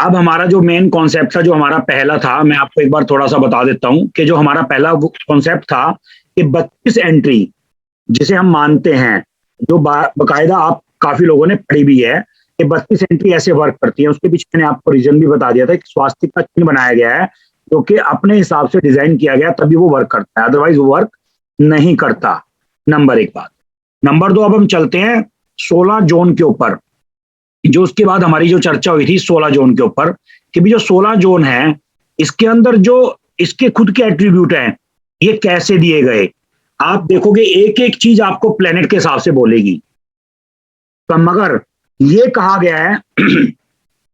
अब हमारा जो मेन कॉन्सेप्ट था, जो हमारा पहला था, मैं आपको एक बार थोड़ा सा बता देता हूं कि जो हमारा पहला कॉन्सेप्ट था कि 32 एंट्री जिसे हम मानते हैं, जो बकायदा आप काफी लोगों ने पढ़ी भी है कि 32 एंट्री ऐसे वर्क करती है। उसके पीछे मैंने आपको रीजन भी बता दिया था कि स्वास्तिक का चिन्ह बनाया गया है जो कि अपने हिसाब से डिजाइन किया गया, तभी वो वर्क करता है, अदरवाइज वो वर्क नहीं करता। नंबर एक बात। नंबर दो, अब हम चलते हैं 16 जोन के ऊपर। जो उसके बाद हमारी जो चर्चा हुई थी 16 जोन के ऊपर कि भी जो 16 जोन है इसके अंदर जो इसके खुद के एट्रीब्यूट हैं ये कैसे दिए गए। आप देखोगे एक एक चीज आपको प्लेनेट के हिसाब से बोलेगी। तो मगर ये कहा गया है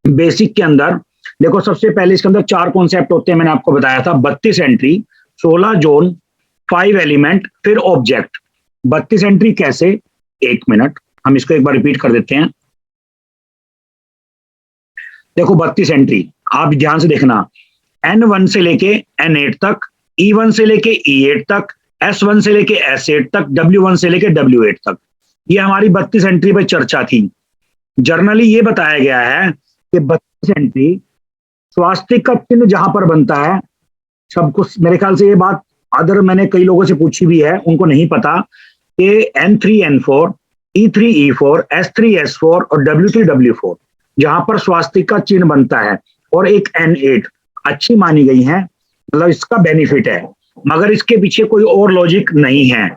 बेसिक के अंदर, देखो सबसे पहले इसके अंदर 4 कॉन्सेप्ट होते हैं, मैंने आपको बताया था। 32 एंट्री, 16 जोन, 5 एलिमेंट, फिर ऑब्जेक्ट। 32 एंट्री कैसे, 1 मिनट हम इसको एक बार रिपीट कर देते हैं। देखो 32 एंट्री आप ध्यान से देखना, N1 से लेके N8 तक, E1 से लेके E8 तक, S1 से लेके S8 तक, W1 से लेके W8 तक, ये हमारी 32 एंट्री पर चर्चा थी। जर्नली ये बताया गया है कि 32 एंट्री स्वास्तिक का चिन्ह जहां पर बनता है, सबको मेरे ख्याल से ये बात अदर मैंने कई लोगों से पूछी भी है, उनको नहीं पता कि N3 N4, E3 E4, S3 S4 और W3 W4 जहां पर स्वास्तिक का चिन्ह बनता है, और एक N8 अच्छी मानी गई है, मतलब इसका बेनिफिट है, मगर इसके पीछे कोई और लॉजिक नहीं है,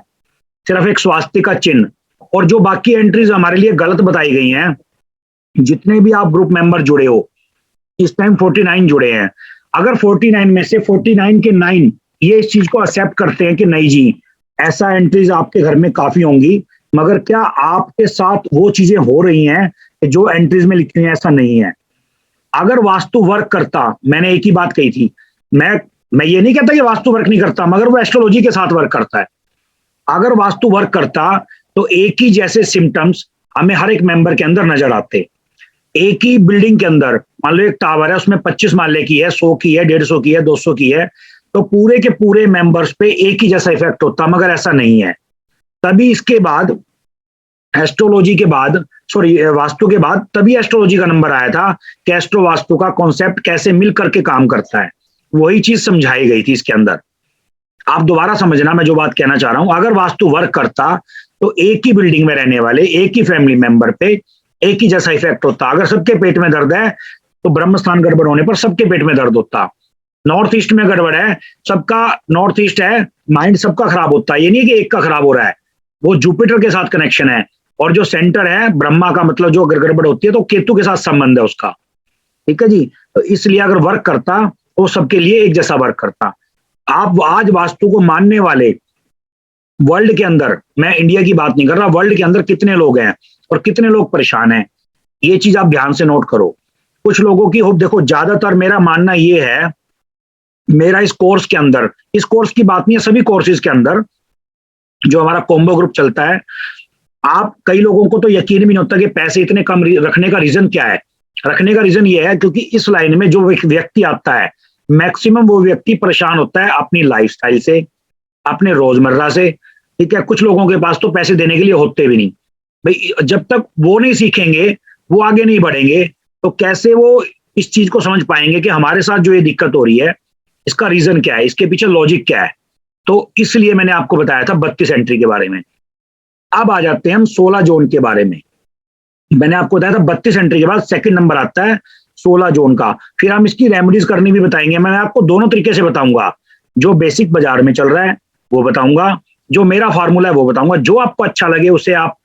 सिर्फ एक स्वास्तिक का चिन्ह। और जो बाकी एंट्रीज हमारे लिए गलत बताई गई हैं, जितने भी आप ग्रुप मेंबर जुड़े हो, इस टाइम 49 जुड़े हैं, अगर 49 में से 49 के 9 ये इस चीज को एक्सेप्ट करते हैं कि नहीं जी ऐसा एंट्रीज आपके घर में काफी होंगी, मगर क्या आपके साथ वो चीजें हो रही हैं कि जो एंट्रीज में लिखी हैं, ऐसा नहीं है। अगर वास्तु वर्क करता, मैंने एक ही बात कही थी, मैं ये नहीं कहता कि वास्तु वर्क नहीं करता, मगर वो एस्ट्रोलॉजी के साथ वर्क करता है। अगर वास्तु वर्क करता तो एक ही जैसे सिम्टम्स हमें हर एक मेंबर के अंदर नजर आते। एक ही बिल्डिंग के अंदर मान लो एक टावर है, उसमें 25 माले की है, 100 की है, 150 की है, 200 की है, तो पूरे के पूरे मेंबर्स पे एक ही जैसा इफेक्ट होता, मगर ऐसा नहीं है। तभी इसके बाद एस्ट्रोलॉजी के बाद, सॉरी वास्तु के बाद, तभी एस्ट्रोलॉजी का नंबर आया था कि एस्ट्रो वास्तु का कॉन्सेप्ट कैसे मिल करके काम करता है, वही चीज समझाई गई थी इसके अंदर। आप दोबारा समझना मैं जो बात कहना चाह रहा हूं, अगर वास्तु वर्क करता तो एक ही बिल्डिंग में रहने वाले एक ही फैमिली मेंबर पे एक ही जैसा इफेक्ट होता। अगर सबके पेट में दर्द है तो ब्रह्म स्थान गड़बड़ होने पर सबके पेट में दर्द होता। नॉर्थ ईस्ट में गड़बड़ है, सबका नॉर्थ ईस्ट है, माइंड सबका खराब होता है। ये नहीं कि एक का खराब हो रहा है, वो जुपिटर के साथ कनेक्शन है, और जो सेंटर है ब्रह्मा का, मतलब जो अगर गड़बड़ होती है तो केतु के साथ संबंध है उसका। ठीक है जी, तो इसलिए अगर वर्क करता तो सबके लिए एक जैसा वर्क करता। आप आज वास्तु को मानने वाले वर्ल्ड के अंदर, मैं इंडिया की बात नहीं कर रहा, वर्ल्ड के अंदर कितने लोग हैं और कितने लोग परेशान हैं, ये चीज आप ध्यान से नोट करो। कुछ लोगों की होप देखो, ज्यादातर मेरा मानना ये है, मेरा इस कोर्स के अंदर, इस कोर्स की बात नहीं है, सभी कोर्सेज के अंदर जो हमारा कॉम्बो ग्रुप चलता है, आप कई लोगों को तो यकीन भी नहीं होता कि पैसे इतने कम रखने का रीजन क्या है। रखने का रीजन ये है क्योंकि इस लाइन में जो व्यक्ति आता है, मैक्सिमम वो व्यक्ति परेशान होता है अपनी लाइफस्टाइल से, अपने रोजमर्रा से। ठीक है, कुछ लोगों के पास तो पैसे देने के लिए होते भी नहीं। भाई जब तक वो नहीं सीखेंगे, वो आगे नहीं बढ़ेंगे, तो कैसे वो इस चीज को समझ पाएंगे कि हमारे साथ जो ये दिक्कत हो रही है इसका रीजन क्या है, इसके पीछे लॉजिक क्या है। तो इसलिए मैंने आपको बताया था 32 एंट्री के बारे में। अब आ जाते हैं हम 16 जोन के बारे में। मैंने आपको बताया था 32 एंट्री के बाद सेकंड नंबर आता है 16 जोन का। फिर हम इसकी रेमेडीज करनी भी बताएंगे। मैं आपको दोनों तरीके से बताऊंगा, जो बेसिक बाजार में चल रहा है वो बताऊंगा, जो मेरा फार्मूला है वो बताऊंगा। जो आपको अच्छा लगे उसे आप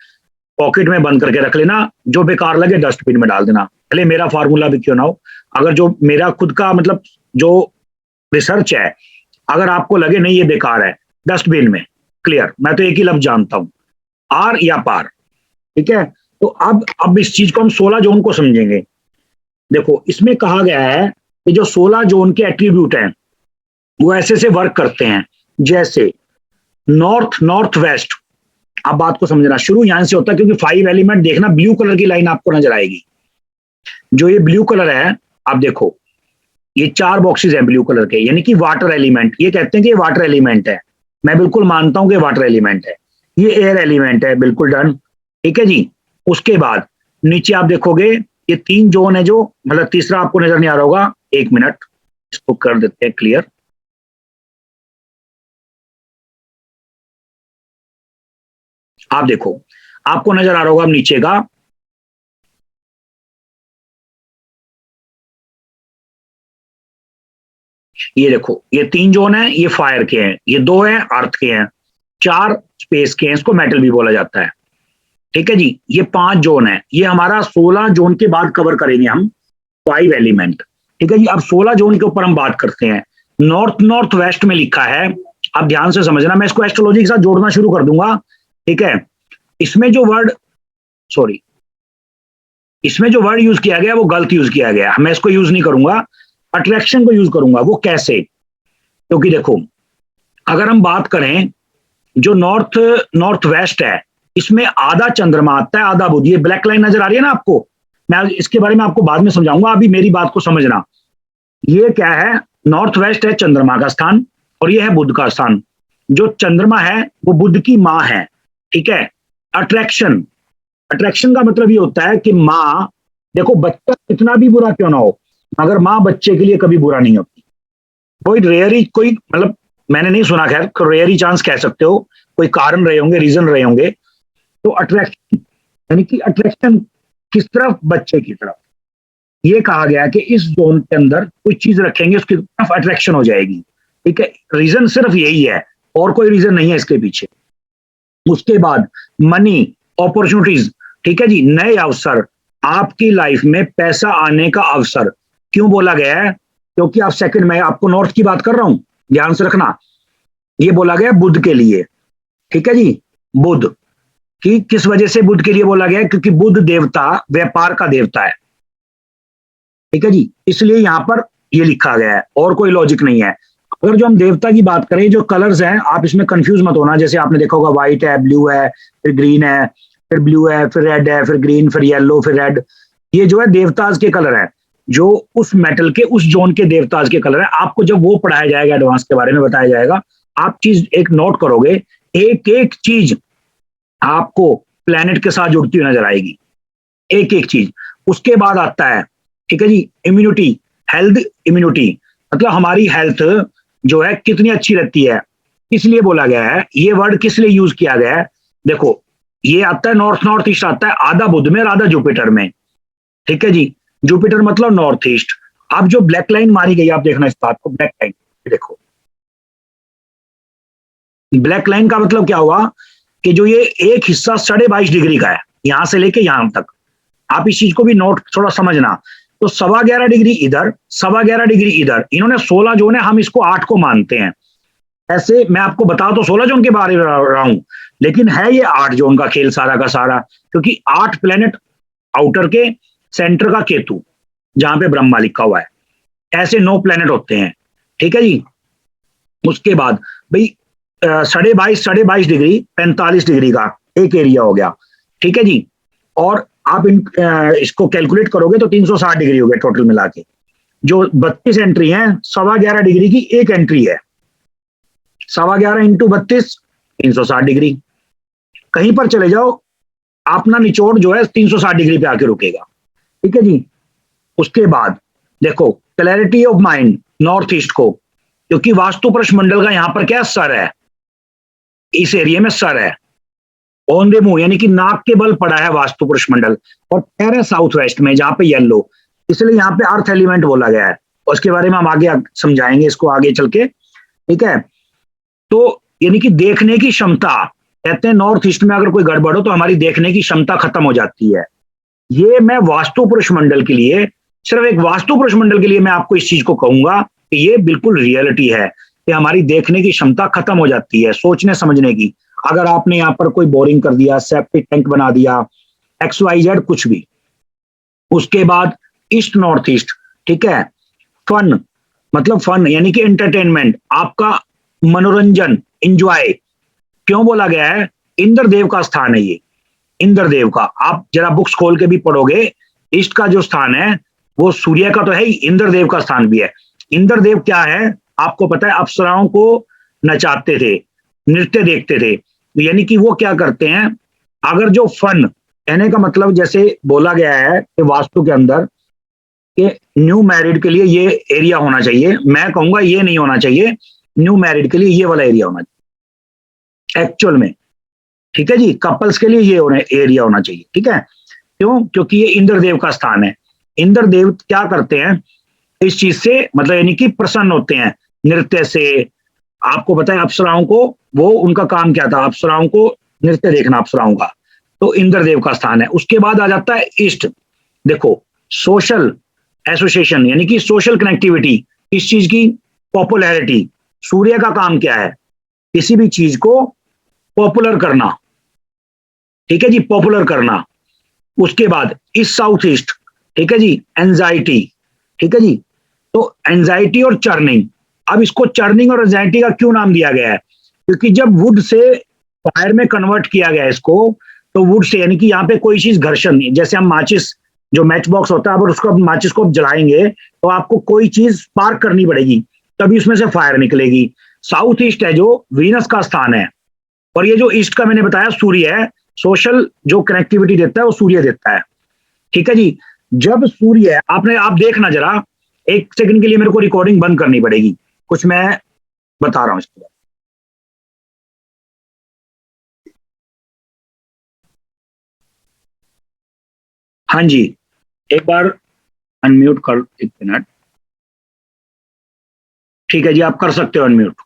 पॉकेट में बंद करके रख लेना, जो बेकार लगे डस्टबिन में डाल देना, भले मेरा फार्मूला भी क्यों ना हो। अगर जो मेरा खुद का मतलब जो रिसर्च है, अगर आपको लगे नहीं ये बेकार है, डस्टबिन में, क्लियर। मैं तो एक ही लफ्ज जानता हूं, आर या पार। ठीक है, तो अब इस चीज को हम 16 जोन को समझेंगे। देखो इसमें कहा गया है कि जो 16 जोन के एट्रीब्यूट हैं वो ऐसे से वर्क करते हैं, जैसे नॉर्थ, नॉर्थ वेस्ट। अब बात को समझना, शुरू यहां से होता है क्योंकि 5 एलिमेंट देखना, ब्लू कलर की लाइन आपको नजर आएगी। जो ये ब्लू कलर है, आप देखो ये 4 बॉक्सेस हैं ब्लू कलर के, यानी कि वाटर एलिमेंट। ये कहते हैं कि ये वाटर एलिमेंट है, मैं बिल्कुल मानता हूं कि वाटर एलिमेंट है। ये एयर एलिमेंट है, बिल्कुल डन। ठीक है जी। उसके बाद नीचे आप देखोगे ये 3 जोन है जो, मतलब तीसरा आपको नजर नहीं आ रहा होगा, 1 मिनट इसको कर देते हैं क्लियर। आप देखो, आपको नजर आ रहा होगा नीचे का, ये देखो, ये 3 जोन है, ये फायर के हैं, ये 2 हैं अर्थ के हैं, 4 स्पेस के हैं, इसको मेटल भी बोला जाता है। ठीक है जी, ये 5 जोन है, ये हमारा 16 जोन के बाद कवर करेंगे हम 5 एलिमेंट। ठीक है जी, अब 16 जोन के ऊपर हम बात करते हैं। नॉर्थ नॉर्थ वेस्ट में लिखा है, अब ध्यान से समझना, मैं इसको एस्ट्रोलॉजी के साथ जोड़ना शुरू कर दूंगा। ठीक है, इसमें जो वर्ड, सॉरी, इसमें जो वर्ड यूज किया गया वो गलत यूज किया गया, मैं इसको यूज नहीं करूंगा, अट्रैक्शन को यूज करूंगा। वो कैसे? क्योंकि देखो, अगर हम बात करें जो नॉर्थ नॉर्थ वेस्ट है, इसमें आधा चंद्रमा आता है, आधा बुध। ये ब्लैक लाइन नजर आ रही है ना आपको, मैं इसके बारे में आपको बाद में समझाऊंगा, अभी मेरी बात को समझना। ये क्या है, नॉर्थ वेस्ट है चंद्रमा का स्थान, और ये है बुध का स्थान। जो चंद्रमा है वो बुध की माँ है। ठीक है, अट्रैक्शन, अट्रैक्शन का मतलब ये होता है कि माँ, देखो बच्चा कितना भी बुरा क्यों ना हो, मगर माँ बच्चे के लिए कभी बुरा नहीं होती। कोई रेयर ही, कोई मतलब मैंने नहीं सुना, खैर रेयर ही चांस कह सकते हो, कोई कारण रहे होंगे, रीजन रहे होंगे। तो अट्रैक्शन यानी कि अट्रैक्शन किस तरफ, बच्चे की तरफ। ये कहा गया कि इस जोन के अंदर कोई चीज रखेंगे उसकी तरफ अट्रैक्शन हो जाएगी। ठीक है, रीजन सिर्फ यही है, और कोई रीजन नहीं है इसके पीछे। उसके बाद मनी, अपॉर्चुनिटीज। ठीक है जी, नए अवसर, आपकी लाइफ में पैसा आने का अवसर। क्यों बोला गया है? क्योंकि आप सेकंड में आपको नॉर्थ की बात कर रहा हूं, ध्यान से रखना। ये बोला गया बुध के लिए। ठीक है जी, बुध की किस वजह से बुध के लिए बोला गया है? क्योंकि बुध देवता व्यापार का देवता है। ठीक है जी, इसलिए यहां पर ये लिखा गया है, और कोई लॉजिक नहीं है। अगर जो हम देवता की बात करें, जो कलर्स हैं, आप इसमें कंफ्यूज मत होना। जैसे आपने देखा होगा व्हाइट है, ब्लू है, फिर ग्रीन है, फिर ब्लू है, फिर रेड है, फिर ग्रीन, फिर येलो, फिर रेड। ये जो है देवताज के कलर है, जो उस मेटल के, उस जोन के देवताज के कलर है। आपको जब वो पढ़ाया जाएगा, एडवांस के बारे में बताया जाएगा, आप चीज एक नोट करोगे, एक एक चीज आपको प्लेनेट के साथ जुड़ती हुई नजर आएगी, एक एक चीज। उसके बाद आता है, ठीक है जी, इम्यूनिटी, हेल्थ, इम्यूनिटी मतलब हमारी हेल्थ जो है कितनी अच्छी रहती है। इसलिए बोला गया है, ये वर्ड किस लिए यूज किया गया है? देखो, ये आता है नॉर्थ नॉर्थ ईस्ट, आता है आधा बुध में और आधा जुपिटर में। ठीक है जी, जुपिटर मतलब नॉर्थ ईस्ट। अब जो ब्लैक लाइन मारी गई, आप देखना इस बात को, ब्लैक लाइन देखो, ब्लैक लाइन का मतलब क्या हुआ कि जो ये एक हिस्सा 22.5 डिग्री का है, यहां से लेके यहां तक, आप इस चीज को भी नोट थोड़ा समझना। तो 11.25 डिग्री इधर, 11.25 डिग्री इधर, इन्होंने 16 जोन है, हम इसको 8 को मानते हैं। ऐसे मैं आपको बता तो 16 जोन के बारे में रहा हूं, लेकिन है ये 8 जोन का खेल सारा का सारा, क्योंकि 8 प्लेनेट, आउटर के, सेंटर का केतु, जहां पे ब्रह्मा लिखा हुआ है, ऐसे 9 प्लेनेट होते हैं। ठीक है जी, उसके बाद भाई 22.5 डिग्री 45 डिग्री का एक एरिया हो गया। ठीक है जी, और आप इसको कैलकुलेट करोगे तो 360 डिग्री हो गया टोटल मिला के। जो 32 एंट्री है, 11.25 डिग्री की एक एंट्री है, 11.25 इंटू 32, 360 डिग्री। कहीं पर चले जाओ, अपना निचोड़ जो है 360 डिग्री पे आके रुकेगा। ठीक है जी, उसके बाद देखो clarity of mind, north east को, क्योंकि वास्तु प्रश्नमंडल का यहां पर क्या सर है, इस एरिया में सर है, ऑन द मूव यानी कि नाक के बल पड़ा है वास्तु प्रश्नमंडल, और पैर है साउथ वेस्ट में जहां पे येलो, इसलिए यहां पे अर्थ एलिमेंट बोला गया है। और उसके बारे में हम आगे समझाएंगे इसको आगे चल के। ठीक है, तो यानी कि देखने की क्षमता, कहते हैं नॉर्थ ईस्ट में अगर कोई गड़बड़ हो तो हमारी देखने की क्षमता खत्म हो जाती है। ये मैं वास्तु प्रश्नमंडल के लिए, सिर्फ एक वास्तु प्रश्नमंडल के लिए मैं आपको इस चीज को कहूंगा कि ये बिल्कुल रियलिटी है कि हमारी देखने की क्षमता खत्म हो जाती है, सोचने समझने की। अगर आपने यहाँ पर कोई बोरिंग कर दिया, सेप्टिक टैंक बना दिया, XYZ कुछ भी। उसके बाद ईस्ट नॉर्थ ईस्ट, ठीक है, फन मतलब फन यानी कि एंटरटेनमेंट, आपका मनोरंजन, इंजॉय। क्यों बोला गया है? इंद्रदेव का स्थान है ये, इंद्रदेव का। आप जरा बुक्स खोल के भी पढ़ोगे, ईस्ट का जो स्थान है वो सूर्य का तो है ही, इंद्रदेव का स्थान भी है। इंद्रदेव क्या है आपको पता है? अप्सराओं को नचाते थे, नृत्य देखते थे, यानी कि वो क्या करते हैं, अगर जो फन कहने का मतलब जैसे बोला गया है कि वास्तु के अंदर कि न्यू मैरिड के लिए ये एरिया होना चाहिए, मैं कहूंगा ये नहीं होना चाहिए, न्यू मैरिड के लिए ये वाला एरिया होना चाहिए एक्चुअल में। ठीक है जी, कपल्स के लिए ये एरिया होना चाहिए। ठीक है, क्यों? क्योंकि ये इंद्रदेव का स्थान है। इंद्रदेव क्या करते हैं इस चीज से, मतलब यानी कि प्रसन्न होते हैं नृत्य से। आपको पता है अप्सराओं को, वो उनका काम क्या था, अप्सराओं को नृत्य देखना, अप्सराओं का। तो इंद्रदेव का स्थान है। उसके बाद आ जाता है ईस्ट। देखो, सोशल एसोसिएशन यानी कि सोशल कनेक्टिविटी, इस चीज की पॉपुलैरिटी। सूर्य का काम क्या है? किसी भी चीज को पॉपुलर करना। ठीक है जी, पॉपुलर करना। उसके बाद ईस्ट साउथ ईस्ट, ठीक है जी, एंजाइटी। ठीक है जी, तो एंजाइटी और चर्निंग। अब इसको चर्निंग और एंजाइटी का क्यों नाम दिया गया है? क्योंकि जब वुड से फायर में कन्वर्ट किया गया इसको, तो वुड से यानी कि यहाँ पे कोई चीज घर्षण नहीं, जैसे हम माचिस, जो मैच बॉक्स होता है, अगर उसको माचिस को जलाएंगे तो आपको कोई चीज स्पार्क करनी पड़ेगी, तभी उसमें से फायर निकलेगी। साउथ ईस्ट है जो वीनस का स्थान है, और ये जो ईस्ट का मैंने बताया सूर्य है, सोशल जो कनेक्टिविटी देता है वो सूर्य देता है। ठीक है जी, जब सूर्य है, आप देखना जरा, एक सेकंड के लिए मेरे को रिकॉर्डिंग बंद करनी पड़ेगी, कुछ मैं बता रहा हूं इसके बाद। हाँ जी, एक बार अनम्यूट कर, एक मिनट। ठीक है जी, आप कर सकते हो अनम्यूट।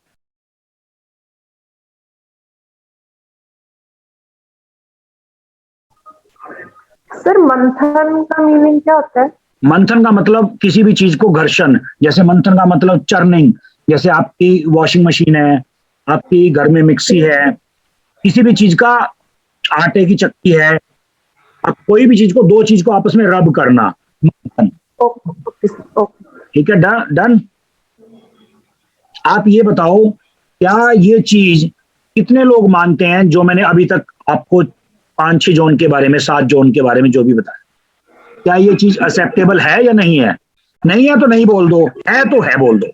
सर मंथन का मीनिंग क्या होता है? मंथन का मतलब किसी भी चीज को घर्षण, जैसे मंथन का मतलब चर्निंग, जैसे आपकी वॉशिंग मशीन है, आपकी घर में मिक्सी है, किसी भी चीज का, आटे की चक्की है, आप कोई भी चीज को, दो चीज को आपस में रब करना, मंथन। Okay okay. ठीक है, डन डन। आप ये बताओ, क्या ये चीज कितने लोग मानते हैं, जो मैंने अभी तक आपको 5-6 जोन के बारे में, 7 जोन के बारे में जो भी बताया, क्या ये चीज एक्सेप्टेबल है या नहीं है? नहीं है तो नहीं बोल दो, है तो है बोल दो।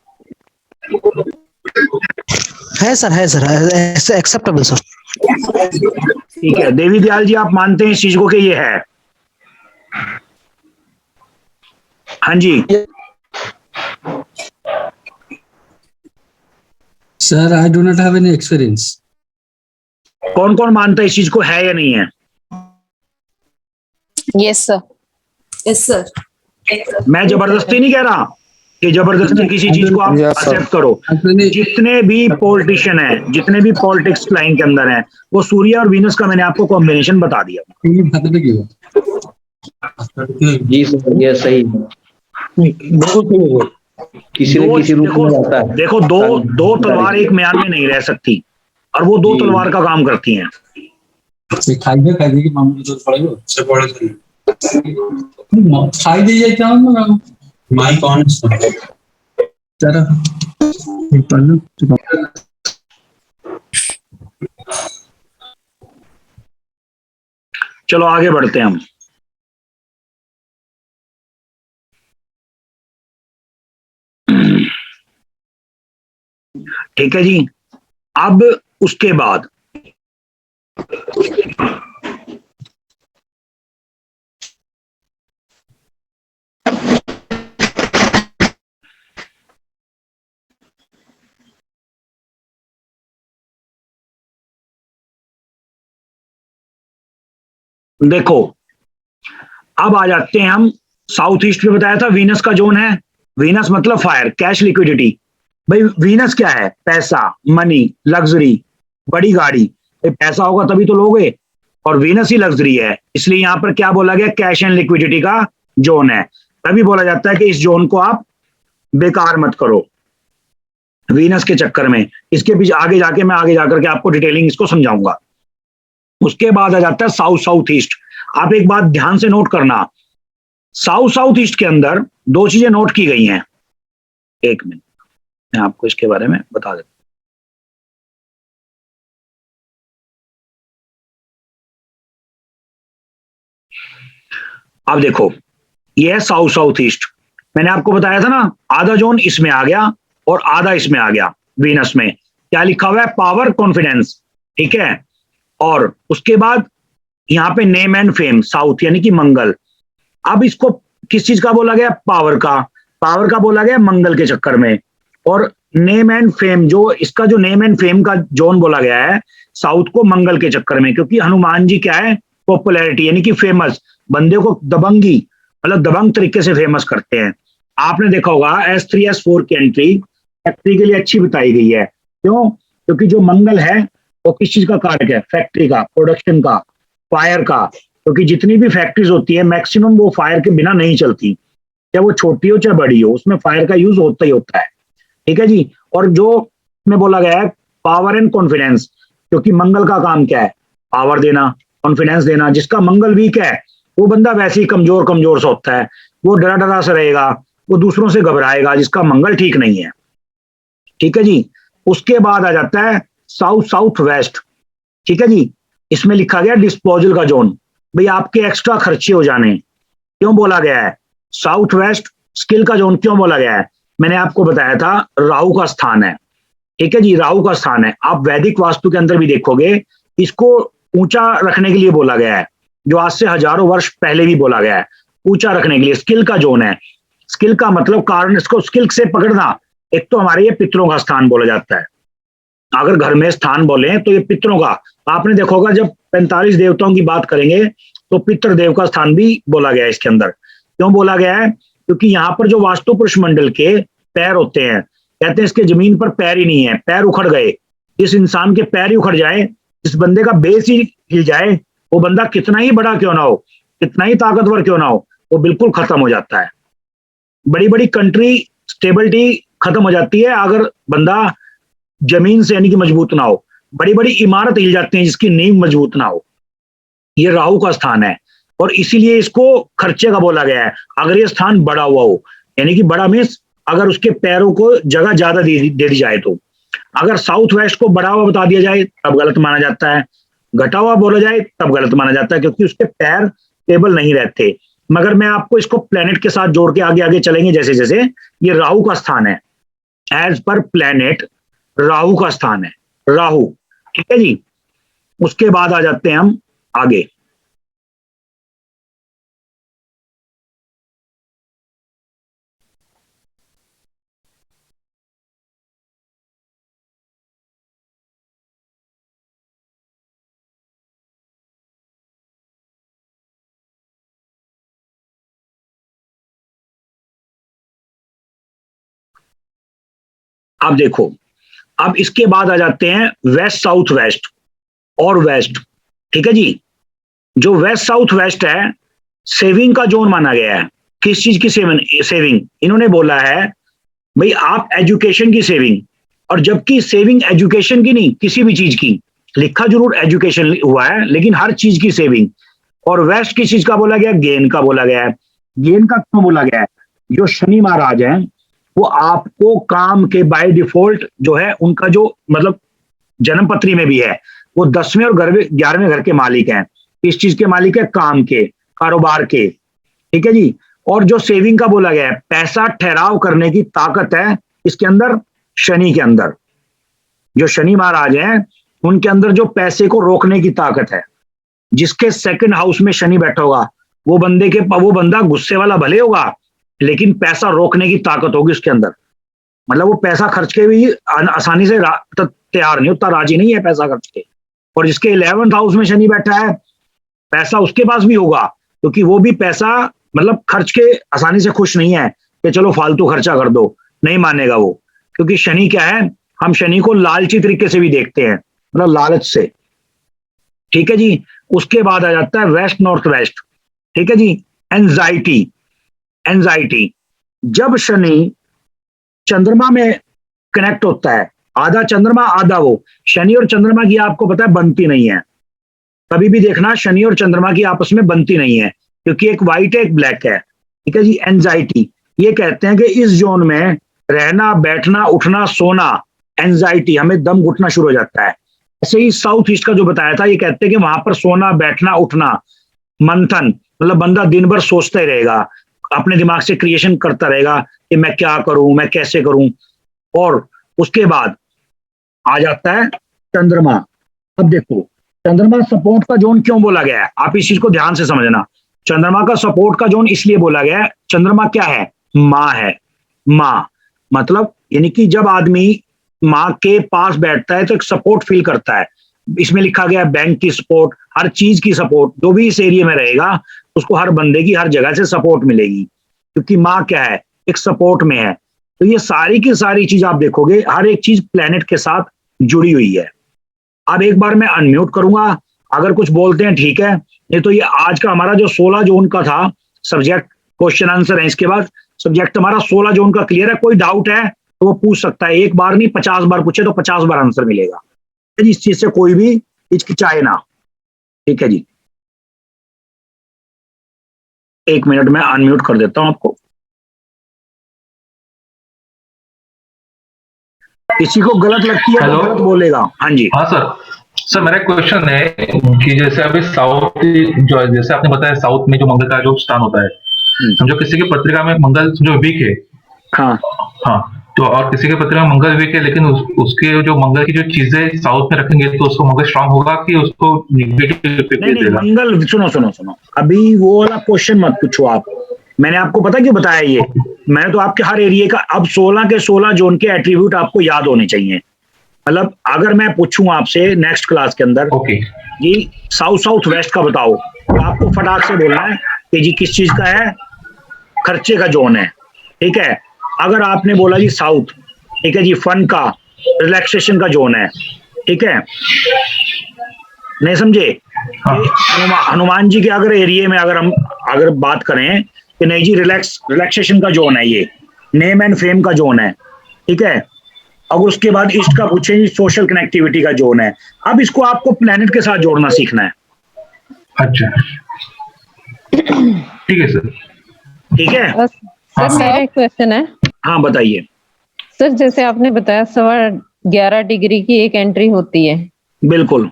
है सर, ऐसे एक्सेप्टेबल सर। ठीक है, देवी दयाल जी, आप मानते हैं इस चीज को कि ये है? हाँ जी sir, I do not have any experience. कौन कौन मानता है इस चीज को है या नहीं है? Yes sir. Yes sir. मैं जबरदस्ती नहीं कह रहा कि जबरदस्ती किसी चीज को आप एक्सेप्ट करो। जितने भी पॉलिटिशियन है, जितने भी पॉलिटिक्स लाइन के अंदर है, वो सूर्य और वीनस का मैंने आपको कॉम्बिनेशन बता दिया। जी सर, ये सही है। किसी न किसी रूप में रहता है। देखो, दो तलवार एक म्यान में नहीं रह सकती, और वो दो तलवार का काम करती हैं। खाई की मामले तो पड़ेगा से पड़े खाई दे जाए क्या ना माई कौन जरा चलो आगे बढ़ते हैं हम। ठीक है जी, अब उसके बाद देखो, अब आ जाते हैं हम साउथ ईस्ट में। बताया था वीनस का जोन है, वीनस मतलब फायर, कैश, लिक्विडिटी। भाई वीनस क्या है? पैसा, मनी, लग्जरी, बड़ी गाड़ी। पैसा होगा तभी तो लोगे, और वीनस ही लग्जरी है, इसलिए यहां पर क्या बोला गया? कैश एंड लिक्विडिटी का जोन है। तभी बोला जाता है कि इस जोन को आप बेकार मत करो वीनस के चक्कर में। इसके पीछे आगे जाके मैं आगे जाकर के आपको डिटेलिंग इसको समझाऊंगा। उसके बाद आ जाता है साउथ साउथ ईस्ट। आप एक बात ध्यान से नोट करना, साउथ साउथ ईस्ट के अंदर दो चीजें नोट की गई हैं। एक मिनट, मैं आपको इसके बारे में बता देता हूं। अब देखो, ये है साउथ साउथ ईस्ट। मैंने आपको बताया था ना, आधा जोन इसमें आ गया और आधा इसमें आ गया। वीनस में क्या लिखा हुआ है? Power, confidence. ठीक है, और उसके बाद यहाँ पे नेम एंड फेम साउथ यानी कि मंगल। अब इसको किस चीज का बोला गया? पावर का बोला गया मंगल के चक्कर में। और नेम एंड फेम, जो इसका जो नेम एंड फेम का जोन बोला गया है साउथ को मंगल के चक्कर में, क्योंकि हनुमान जी क्या है? पॉपुलैरिटी यानी कि फेमस, बंदे को दबंगी मतलब दबंग तरीके से फेमस करते हैं। आपने देखा होगा S3 S4 की एंट्री फैक्ट्री के लिए अच्छी बताई गई है। क्यों? क्योंकि जो मंगल है वो किस चीज का कारक है? फैक्ट्री का, प्रोडक्शन का, फायर का। क्योंकि जितनी भी फैक्ट्रीज होती है मैक्सिमम वो फायर के बिना नहीं चलती, चाहे वो छोटी हो चाहे बड़ी हो, उसमें फायर का यूज होता ही होता है। ठीक है जी। और जो में बोला गया है पावर एंड कॉन्फिडेंस, क्योंकि मंगल का काम क्या है? पावर देना, कॉन्फिडेंस देना। जिसका मंगल वीक है वो बंदा वैसे ही कमजोर सा होता है, वो डरा सा रहेगा, वो दूसरों से घबराएगा, जिसका मंगल ठीक नहीं है। ठीक है जी। उसके बाद आ जाता है साउथ वेस्ट। ठीक है जी। इसमें लिखा गया डिस्पोजल का जोन, भाई आपके एक्स्ट्रा खर्चे हो जाने। क्यों बोला गया है साउथ वेस्ट? स्किल का जोन क्यों बोला गया है? मैंने आपको बताया था राहु का स्थान है। ठीक है जी, राहु का स्थान है। आप वैदिक वास्तु के अंदर भी देखोगे इसको ऊंचा रखने के लिए बोला गया है, जो आज से हजारों वर्ष पहले भी बोला गया है, ऊंचा रखने के लिए। स्किल का जोन है। स्किल का मतलब कारण, इसको स्किल से पकड़ना। एक तो हमारे ये पितरों का स्थान बोला जाता है, अगर घर में स्थान बोले तो ये पितरों का। आपने देखा होगा जब 45 देवताओं की बात करेंगे तो पितृ देव का स्थान भी बोला गया है इसके अंदर। क्यों बोला गया है? क्योंकि यहाँ पर जो वास्तु पुरुष मंडल के पैर होते हैं, कहते हैं इसके जमीन पर पैर ही नहीं है, पैर उखड़ गए। इस इंसान के पैर ही उखड़ जाए, इस बंदे का बेस ही हिल जाए, वो बंदा कितना ही बड़ा क्यों ना हो, कितना ही ताकतवर क्यों ना हो, वो बिल्कुल खत्म हो जाता है। बड़ी बड़ी कंट्री स्टेबिलिटी खत्म हो जाती है अगर बंदा जमीन से यानी कि मजबूत ना हो। बड़ी बड़ी इमारत हिल जाती हैं जिसकी नींव मजबूत ना हो। ये राहु का स्थान है और इसीलिए इसको खर्चे का बोला गया है। अगर ये स्थान बड़ा हुआ हो, यानी कि बड़ा मीन्स अगर उसके पैरों को जगह ज्यादा दे दी जाए तो। अगर साउथ वेस्ट को बड़ा हुआ बता दिया जाए तब गलत माना जाता है, घटा हुआ बोला जाए तब गलत माना जाता है, क्योंकि उसके पैर टेबल नहीं रहते। मगर मैं आपको इसको प्लेनेट के साथ जोड़ के आगे आगे चलेंगे जैसे जैसे। ये राहु का स्थान है, एज पर प्लेनेट राहु का स्थान है, राहु। ठीक है जी। उसके बाद आ जाते हैं हम आगे। अब देखो, अब इसके बाद आ जाते हैं वेस्ट साउथ वेस्ट और वेस्ट। ठीक है जी। जो वेस्ट साउथ वेस्ट है सेविंग का जोन माना गया है। किस चीज की सेविंग? इन्होंने बोला है भाई आप एजुकेशन की सेविंग, और जबकि सेविंग एजुकेशन की नहीं, किसी भी चीज की, लिखा जरूर एजुकेशन हुआ है लेकिन हर चीज की सेविंग। और वेस्ट किस चीज का बोला गया? गेन का बोला गया है। गेन का क्यों बोला गया है? जो शनि महाराज हैं वो आपको काम के बाय डिफॉल्ट जो है उनका जो मतलब जन्म पत्री में भी है वो 10वें और 11वें घर के मालिक हैं। इस चीज के मालिक है? काम के, कारोबार के। ठीक है जी। और जो सेविंग का बोला गया है, पैसा ठहराव करने की ताकत है इसके अंदर, शनि के अंदर। जो शनि महाराज हैं उनके अंदर जो पैसे को रोकने की ताकत है। जिसके सेकंड हाउस में शनि बैठा होगा वो बंदा गुस्से वाला भले होगा लेकिन पैसा रोकने की ताकत होगी उसके अंदर। मतलब वो पैसा खर्च के भी आसानी से तैयार नहीं होता, राजी नहीं है पैसा खर्च के। और जिसके 11th हाउस में शनि बैठा है पैसा उसके पास भी होगा, क्योंकि वो भी पैसा मतलब खर्च के आसानी से खुश नहीं है कि चलो फालतू खर्चा कर दो, नहीं मानेगा वो। क्योंकि शनि क्या है, हम शनि को लालची तरीके से भी देखते हैं, मतलब लालच से। ठीक है जी। उसके बाद आ जाता है वेस्ट नॉर्थ वेस्ट। ठीक है जी। एंजाइटी, जब शनि चंद्रमा में कनेक्ट होता है, आधा चंद्रमा आधा वो, शनि और चंद्रमा की आपको पता है बनती नहीं है। कभी भी देखना शनि और चंद्रमा की आपस में बनती नहीं है, क्योंकि एक व्हाइट है एक ब्लैक है। ठीक है जी। एंजाइटी, ये कहते हैं कि इस जोन में रहना, बैठना, उठना, सोना, एंजाइटी, हमें दम घुटना शुरू हो जाता है। ऐसे ही साउथ ईस्ट का जो बताया था, ये कहते हैं कि वहां पर सोना, बैठना, उठना, मंथन, मतलब बंदा दिन भर सोचता ही रहेगा, अपने दिमाग से क्रिएशन करता रहेगा कि मैं क्या करूं, मैं कैसे करूं। और उसके बाद आ जाता है चंद्रमा। अब देखो चंद्रमा सपोर्ट का जोन क्यों बोला गया है, आप इस चीज को ध्यान से समझना। चंद्रमा का सपोर्ट का जोन इसलिए बोला गया है, चंद्रमा क्या है, माँ है। माँ मतलब यानी कि जब आदमी माँ के पास बैठता है तो एक सपोर्ट फील करता है। इसमें लिखा गया है बैंक की सपोर्ट, हर चीज की सपोर्ट, जो भी इस एरिया में रहेगा उसको हर बंदे की हर जगह से सपोर्ट मिलेगी, क्योंकि माँ क्या है, एक सपोर्ट में है। तो ये सारी की सारी चीज आप देखोगे, हर एक चीज प्लेनेट के साथ जुड़ी हुई है। अब एक बार मैं अनम्यूट करूंगा, अगर कुछ बोलते हैं ठीक है, नहीं तो ये आज का हमारा जो 16 जून का था सब्जेक्ट, क्वेश्चन आंसर है, इसके बाद सब्जेक्ट हमारा 16 जून का क्लियर है। कोई डाउट है तो वो पूछ सकता है, एक बार नहीं 50 बार पूछे तो 50 बार आंसर मिलेगा। इस चीज से कोई भी हिचकिचाए ना, ठीक है जी। एक मिनट में अनम्यूट कर देता हूं आपको। किसी को गलत लगती है तो हेलो। गलत बोलेगा। हाँ जी। हाँ सर मेरा क्वेश्चन है कि जैसे अभी साउथ जो जैसे आपने बताया साउथ में जो मंगल का जो स्थान होता है, समझो किसी की पत्रिका में मंगल जो वीक है, हाँ हाँ, तो और किसी की पत्रिका में मंगल वीक है, लेकिन उसके जो मंगल की जो चीजें साउथ में रखेंगे तो उसको मंगल स्ट्रांग होगा कि उसको नेगेटिव इफेक्ट नहीं देगा? मंगल, सुनो अभी वो वाला क्वेश्चन मत पूछो आप। मैंने आपको पता क्यों बताया ये, मैंने तो आपके हर एरिया का अब 16 के 16 जोन के एट्रीब्यूट आपको याद होने चाहिए। मतलब अगर मैं पूछूं आपसे नेक्स्ट क्लास के अंदर ओके जी साउथ साउथ वेस्ट का बताओ, तो आपको फटाक से बोलना है कि जी किस चीज का है, खर्चे का जोन है, ठीक है। अगर आपने बोला जी साउथ, ठीक है जी, फन का, रिलैक्सेशन का जोन है, ठीक है, नहीं समझे? हनुमान जी के अगर एरिया में अगर बात करें कि नहीं जी रिलैक्सेशन का जोन है, ये नेम एंड फेम का जोन है, ठीक है। और उसके बाद ईस्ट का पूछे जी सोशल कनेक्टिविटी का जोन है। अब इसको आपको प्लेनेट के साथ जोड़ना सीखना है। अच्छा ठीक है सर। ठीक है सर मेरा एक क्वेश्चन है। हाँ बताइए सर जैसे आपने बताया 11.25 डिग्री की एक एंट्री होती है। बिल्कुल।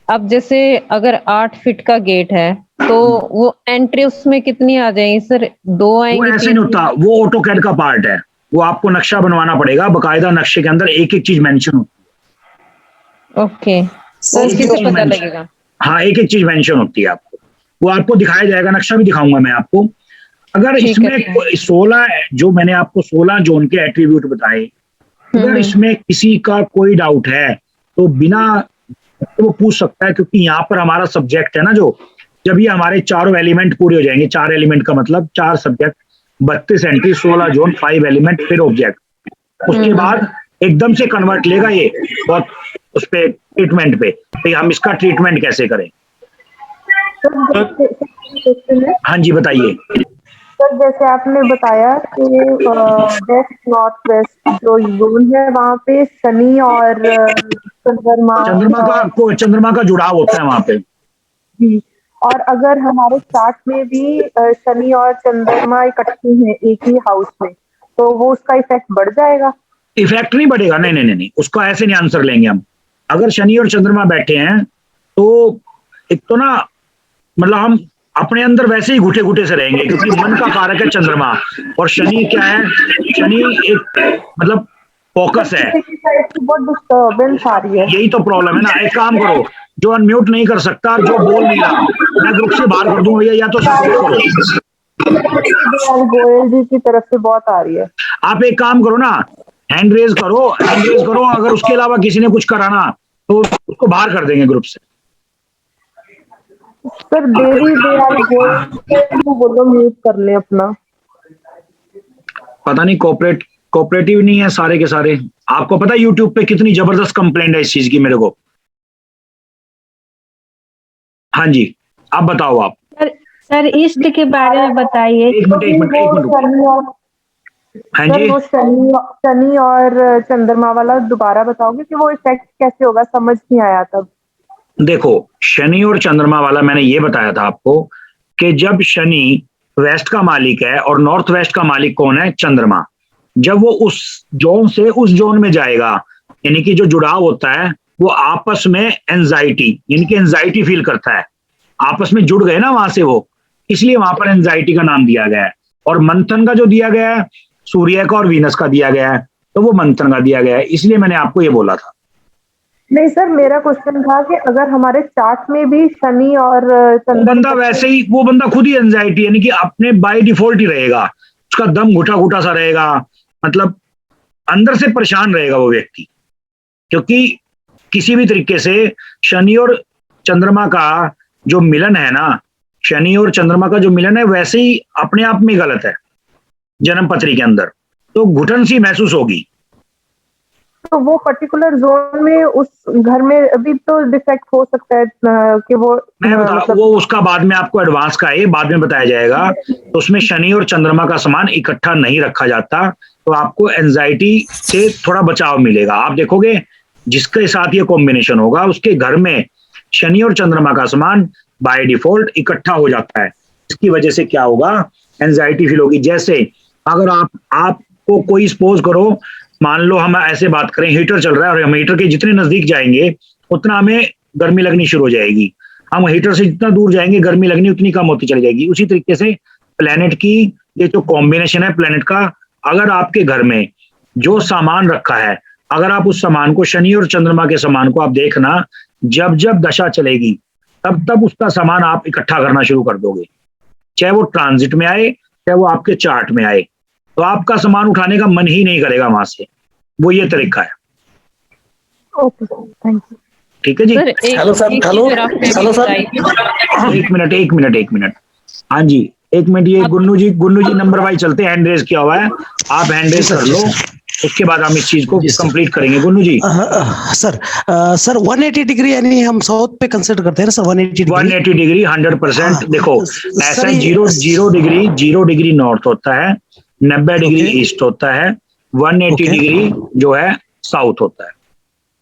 अब जैसे अगर 8 फीट का गेट है तो वो एंट्री उसमें कितनी आ जाएगी सर? 2 वो आएंगी? ऐसे नहीं होता, वो ऑटोकैड का पार्ट है, वो आपको नक्शा बनवाना पड़ेगा, बकायदा नक्शे के अंदर एक एक चीज मेंशन होती है। ओके सर किसे पता लगेगा? हाँ एक एक चीज मेंशन होती है, आपको वो आपको दिखाया जाएगा, नक्शा भी दिखाऊंगा मैं आपको। अगर इसमें 16 जो मैंने आपको 16 जोन के एट्रीब्यूट बताए, अगर इसमें किसी का कोई डाउट है तो बिना तो वो पूछ सकता है, क्योंकि यहाँ पर हमारा सब्जेक्ट है ना, जो जब ये हमारे चारों एलिमेंट पूरे हो जाएंगे, 4 एलिमेंट का मतलब 4 सब्जेक्ट, 32 एंट्री, 16 जोन, 5 एलिमेंट, फिर ऑब्जेक्ट, उसके बाद एकदम से कन्वर्ट लेगा ये बहुत उस पे ट्रीटमेंट पे, तो हम इसका ट्रीटमेंट कैसे करें। हाँ जी बताइए सर। जैसे आपने बताया कि वेस्ट नॉर्थ वेस्ट जो जोन है वहाँ पे शनि और चंद्रमा का जुड़ाव होता है वहां पे जी। और अगर हमारे चार्ट में भी शनि और चंद्रमा इकट्ठे हैं एक ही हाउस में, तो वो उसका इफेक्ट बढ़ जाएगा? इफेक्ट नहीं बढ़ेगा, नहीं, उसका ऐसे नहीं आंसर लेंगे हम। अगर शनि और चंद्रमा बैठे हैं तो एक तो ना मतलब हम अपने अंदर वैसे ही घुटे घुटे से रहेंगे, क्योंकि मन का कारक है चंद्रमा, और शनि क्या है, शनि एक मतलब फोकस है। बहुत डिस्टर्बेंस आ रही है, यही तो प्रॉब्लम है ना। एक काम करो, जो अनम्यूट नहीं कर सकता, जो बोल नहीं रहा, मैं ग्रुप से बाहर कर दूंगा भैया, या तो सपोर्ट करो। गोयल जी की तरफ से बहुत आ रही है। आप एक काम करो ना, हैंड रेज करो, अगर उसके अलावा किसी ने कुछ कराना तो उसको बाहर कर देंगे ग्रुप से। सर देवी दयाल गोयल को बोलो म्यूट कर ले अपना। पता नहीं कोऑपरेटिव नहीं है सारे के सारे। आपको पता है यूट्यूब पे कितनी जबरदस्त कंप्लेंट है इस चीज की मेरे को। हाँ जी आप बताओ आप। सर ईस्ट के बारे में बताइए। एक मिनट हाँ जी वो शनि और चंद्रमा वाला दोबारा बताओगे कि वो इफेक्ट कैसे होगा? समझ नहीं आया तब। देखो शनि और चंद्रमा वाला मैंने ये बताया था आपको कि जब शनि वेस्ट का मालिक है और नॉर्थ वेस्ट का मालिक कौन है, चंद्रमा, जब वो उस जोन से उस जोन में जाएगा, यानी कि जो जुड़ाव होता है वो आपस में एंजाइटी, यानी कि एंजाइटी फील करता है, आपस में जुड़ गए ना वहां से वो, इसलिए वहां पर एंजाइटी का नाम दिया गया है। और मंथन का जो दिया गया है सूर्य का और वीनस का दिया गया है, तो वो मंथन का दिया गया है, इसलिए मैंने आपको ये बोला था। नहीं सर, मेरा क्वेश्चन था कि अगर हमारे चार्ट में भी शनि और वो चंद्रमा बंदा वैसे ही, वो बंदा खुद ही एंजाइटी यानी कि अपने बाय डिफॉल्ट ही रहेगा, उसका दम घुटा घुटा सा रहेगा, मतलब अंदर से परेशान रहेगा वो व्यक्ति, क्योंकि किसी भी तरीके से शनि और चंद्रमा का जो मिलन है ना, शनि और चंद्रमा का जो मिलन है वैसे ही अपने आप में गलत है जन्म पत्री के अंदर, तो घुटन सी महसूस होगी। तो वो पर्टिकुलर जोन में उस घर में अभी तो डिफेक्ट हो सकता है कि वो मैं बता वो उसका बाद में आपको एडवांस का है, बाद में बताया जाएगा। तो उसमें शनि और चंद्रमा का सामान इकट्ठा नहीं रखा जाता, तो आपको एंजाइटी से थोड़ा बचाव मिलेगा। आप देखोगे जिसके साथ ये कॉम्बिनेशन होगा उसके घर में शनि और चंद्रमा का सामान बाय डिफॉल्ट इकट्ठा हो जाता है। इसकी वजह से क्या होगा, एंजाइटी फील होगी। जैसे अगर आपको कोई सपोज करो, मान लो हम ऐसे बात करें, हीटर चल रहा है और हम हीटर के जितने नजदीक जाएंगे उतना हमें गर्मी लगनी शुरू हो जाएगी, हम हीटर से जितना दूर जाएंगे गर्मी लगनी उतनी कम होती चली जाएगी। उसी तरीके से प्लेनेट की ये जो कॉम्बिनेशन है प्लेनेट का, अगर आपके घर में जो सामान रखा है, अगर आप उस सामान को, शनि और चंद्रमा के सामान को आप देखना, जब जब दशा चलेगी तब तब उसका सामान आप इकट्ठा करना शुरू कर दोगे, चाहे वो ट्रांजिट में आए चाहे वो आपके चार्ट में आए, तो आपका सामान उठाने का मन ही नहीं करेगा वहां से। वो ये तरीका है। Okay thank you. ठीक है जी। हेलो सर, हेलो सर, एक मिनट। हाँ जी, एक मिनट। ये गुन्नू जी नंबर वाइज चलते हैं, हैंड रेज किया हुआ है, आप हैंड रेज कर लो, उसके बाद हम इस चीज को कंप्लीट करेंगे। गुन्नू जी। सर 180 डिग्री यानी हम साउथ पे कंसिडर करते हैं ना सर? 180 डिग्री 100%। देखो ऐसा 0 डिग्री नॉर्थ होता है, 90 डिग्री ईस्ट होता है, 180 डिग्री जो है साउथ होता है।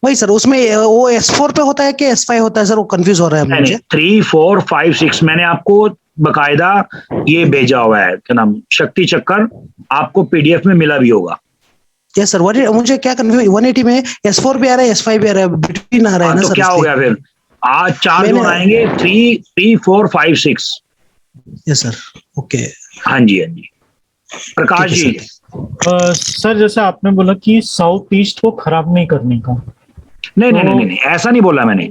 वही सर, उसमें वो S4 पे होता है कि S5 होता है सर? वो कंफ्यूज हो रहा है मुझे। 3, 4, 5, 6 मैंने आपको बकायदा ये भेजा हुआ है, क्या नाम, शक्ति चक्कर, आपको पीडीएफ में मिला भी होगा। यस सर, मुझे क्या कंफ्यूज, 180 में S4 भी आ रहा है, S5 भी आ रहा है, बिटवीन आ रहा है ना तो सर? क्या हो गया फिर? आज 4 जोन आएंगे, 3, 4, 5, 6। Yes sir, okay. हाँ जी। प्रकाश जी। सर जैसे आपने बोला कि साउथ ईस्ट को खराब नहीं करने का, नहीं, ऐसा नहीं बोला मैंने।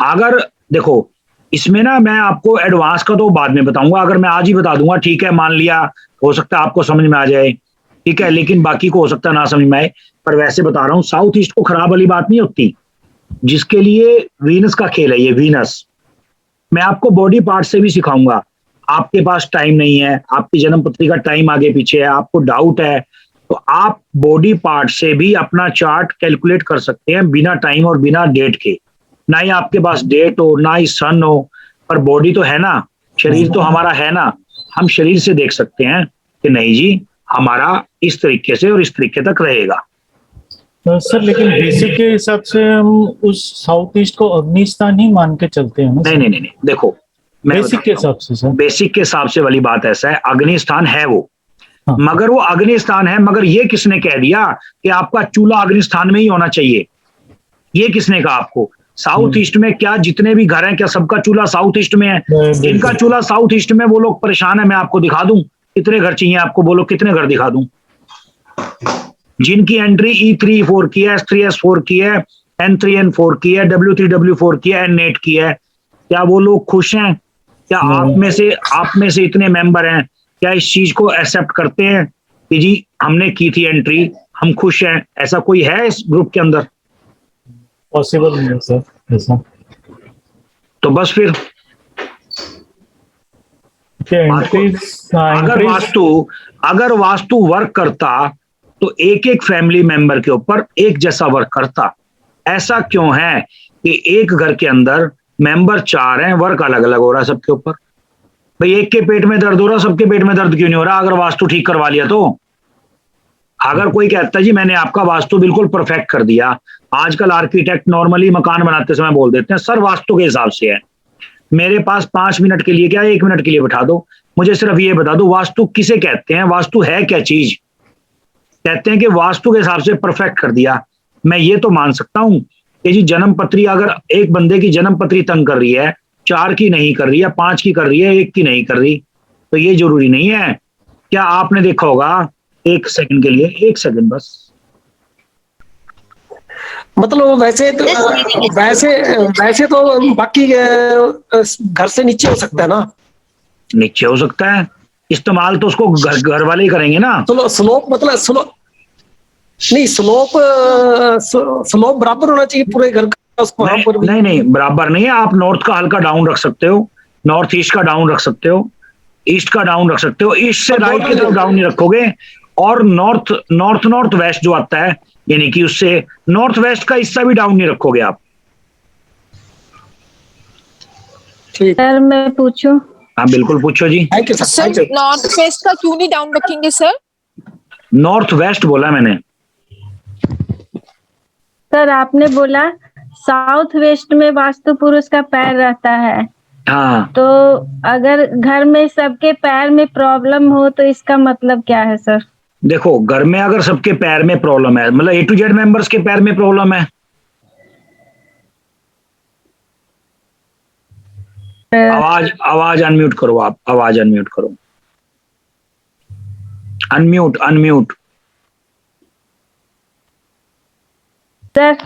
अगर देखो इसमें ना, मैं आपको एडवांस का तो बाद में बताऊंगा, अगर मैं आज ही बता दूंगा ठीक है, मान लिया हो सकता है आपको समझ में आ जाए, ठीक है, लेकिन बाकी को हो सकता है ना समझ में आए, पर वैसे बता रहा हूं साउथ ईस्ट को खराब वाली बात नहीं होती। जिसके लिए वीनस का खेल है ये, वीनस, मैं आपको बॉडी पार्ट से भी सिखाऊंगा। आपके पास टाइम नहीं है, आपकी जन्म पत्री का टाइम आगे पीछे है, आपको डाउट है, तो आप बॉडी पार्ट से भी अपना चार्ट कैलकुलेट कर सकते हैं बिना टाइम और बिना डेट के। ना ही आपके पास डेट हो, ना ही सन हो, पर बॉडी तो है ना, शरीर तो हमारा है ना, हम शरीर से देख सकते हैं कि नहीं जी हमारा इस तरीके से और इस तरीके तक रहेगा। सर लेकिन बेसिक के हिसाब से हम उस साउथ ईस्ट को अग्निस्थान ही मान के चलते हैं ना? नहीं, देखो बेसिक के हिसाब से सर, बेसिक के हिसाब से वाली बात ऐसा है, अग्निस्थान है वो, हाँ। मगर वो अग्निस्थान है, मगर ये किसने कह दिया कि आपका चूल्हा अग्निस्थान में ही होना चाहिए? ये किसने कहा आपको? साउथ ईस्ट में क्या जितने भी घर हैं, क्या सबका चूल्हा साउथ ईस्ट में है? जिनका चूल्हा साउथ ईस्ट में, वो लोग परेशान है। मैं आपको दिखा दूं कितने घर चाहिए आपको, बोलो कितने घर दिखा दूं? जिनकी एंट्री E3 4 की है, S3 S4 की है, N3 N4 की है, W3 W4 की है, N8 की है, क्या वो लोग खुश हैं? क्या आप में से इतने मेंबर हैं, क्या इस चीज को एक्सेप्ट करते हैं कि जी हमने की थी एंट्री, हम खुश हैं? ऐसा कोई है इस ग्रुप के अंदर? पॉसिबल नहीं है सर ऐसा। तो बस फिर अगर वास्तु वर्क करता तो एक एक फैमिली मेंबर के ऊपर एक जैसा वर्क करता। ऐसा क्यों है कि एक घर के अंदर मेंबर 4 हैं, वर्क अलग अलग हो रहा है सबके ऊपर? भाई एक के पेट में दर्द हो रहा, सबके पेट में दर्द क्यों नहीं हो रहा? अगर वास्तु ठीक करवा लिया तो। अगर कोई कहता है जी मैंने आपका वास्तु बिल्कुल परफेक्ट कर दिया, आजकल आर्किटेक्ट नॉर्मली मकान बनाते समय बोल देते हैं सर वास्तु के हिसाब से है, मेरे पास 5 मिनट के लिए क्या 1 मिनट के लिए बैठा दो, मुझे सिर्फ ये बता दो वास्तु किसे कहते हैं, वास्तु है क्या चीज? कहते हैं कि वास्तु के हिसाब से परफेक्ट कर दिया। मैं ये तो मान सकता हूं कि जी जन्म पत्री, अगर एक बंदे की जन्म पत्री तंग कर रही है, 4 की नहीं कर रही है, 5 की कर रही है, 1 की नहीं कर रही, तो ये जरूरी नहीं है। क्या आपने देखा होगा, 1 सेकंड के लिए, 1 सेकंड बस, मतलब वैसे तो बाकी घर से नीचे हो सकता है ना? नीचे हो सकता है, इस्तेमाल तो उसको घर वाले ही करेंगे ना। स्लोप मतलब स्लोप बराबर होना चाहिए पूरे घर का, उसको वहां पर भी? नहीं बराबर नहीं है। आप नॉर्थ का हल्का डाउन रख सकते हो, नॉर्थ ईस्ट का डाउन रख सकते हो, ईस्ट का डाउन रख सकते हो, ईस्ट से राइट की तरफ डाउन नहीं रखोगे। और नॉर्थ वेस्ट जो आता है, यानी कि उससे नॉर्थ वेस्ट का हिस्सा भी डाउन नहीं रखोगे आप। सर मैं पूछूं? हाँ बिल्कुल पूछो जी। सर नॉर्थ वेस्ट का क्यों नहीं डाउन रखेंगे सर? नॉर्थ वेस्ट बोला मैंने। सर आपने बोला साउथ वेस्ट में वास्तु पुरुष का पैर रहता है। हाँ, तो अगर घर में सबके पैर में प्रॉब्लम हो तो इसका मतलब क्या है सर? देखो घर में अगर सबके पैर में प्रॉब्लम है, मतलब A to Z मेंबर्स के पैर में प्रॉब्लम है। आवाज अनम्यूट करो, आप आवाज अनम्यूट करो। अनम्यूट। सर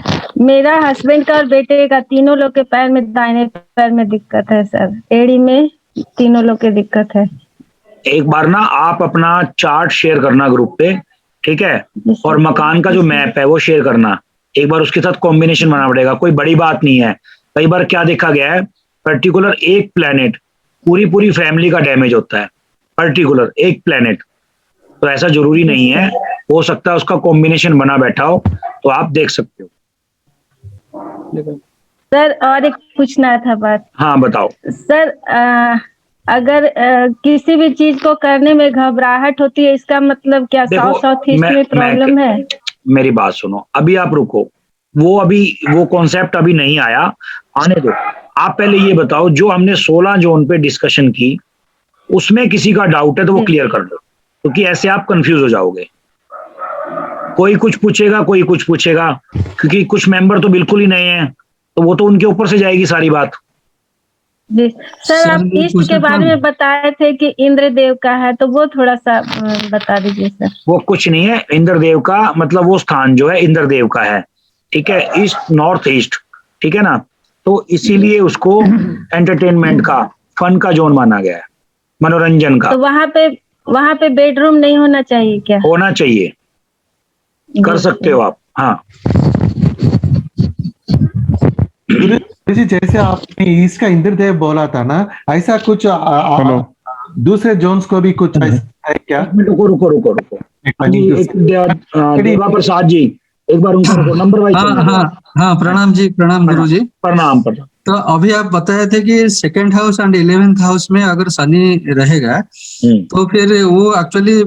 मेरा हस्बैंड का और बेटे का तीनों लोग के पैर में, दाहिने पैर में दिक्कत है सर, एड़ी में तीनों लोग की दिक्कत है। एक बार ना आप अपना चार्ट शेयर करना ग्रुप पे, ठीक है, और मकान का जो मैप है वो शेयर करना। एक बार उसके साथ कॉम्बिनेशन बनाना पड़ेगा, कोई बड़ी बात नहीं है। कई बार क्या देखा गया है, पर्टिकुलर एक प्लेनेट पूरी फैमिली का डैमेज होता है, पर्टिकुलर एक प्लेनेट। तो ऐसा जरूरी नहीं है, हो सकता है उसका कॉम्बिनेशन बना बैठा हो, तो आप देख सकते हो। सर और एक पूछना था बात। हाँ बताओ सर। अगर किसी भी चीज को करने में घबराहट होती है, इसका मतलब क्या साउथ ईस्ट में प्रॉब्लम है? मेरी बात सुनो, अभी आप रुको, वो कॉन्सेप्ट अभी नहीं आया, आने दो। आप पहले ये बताओ, जो हमने 16 जोन पे डिस्कशन की, उसमें किसी का डाउट है तो वो क्लियर कर दो, क्योंकि ऐसे आप कंफ्यूज हो जाओगे। कोई कुछ पूछेगा, कोई कुछ पूछेगा, क्योंकि कुछ मेंबर तो बिल्कुल ही नए हैं, तो वो तो उनके ऊपर से जाएगी सारी बात। जी सर, आप ईस्ट के बारे में बताए थे कि इंद्र देव का है, तो वो थोड़ा सा बता दीजिए सर। वो कुछ नहीं है, इंद्र देव का मतलब वो स्थान जो है इंद्र देव का है, ठीक है, ईस्ट नॉर्थ ईस्ट, ठीक है ना। तो इसीलिए उसको एंटरटेनमेंट का, फन का जोन माना गया है, मनोरंजन का। तो वहाँ पे बेडरूम नहीं होना चाहिए क्या? होना चाहिए, कर सकते हो आप। हाँ जी, जैसे आपने ईस्ट का इंद्रदेव बोला था ना, ऐसा कुछ दूसरे जोन्स को भी कुछ ऐसा है क्या? रुको देवा प्रसाद जी, एक बार उनको नंबर वाइज। हाँ प्रणाम जी, प्रणाम गुरु जी। प्रणाम। तो अभी आप बताए थे कि second house and 11th house में अगर शनि रहेगा तो फिर वो एक्चुअली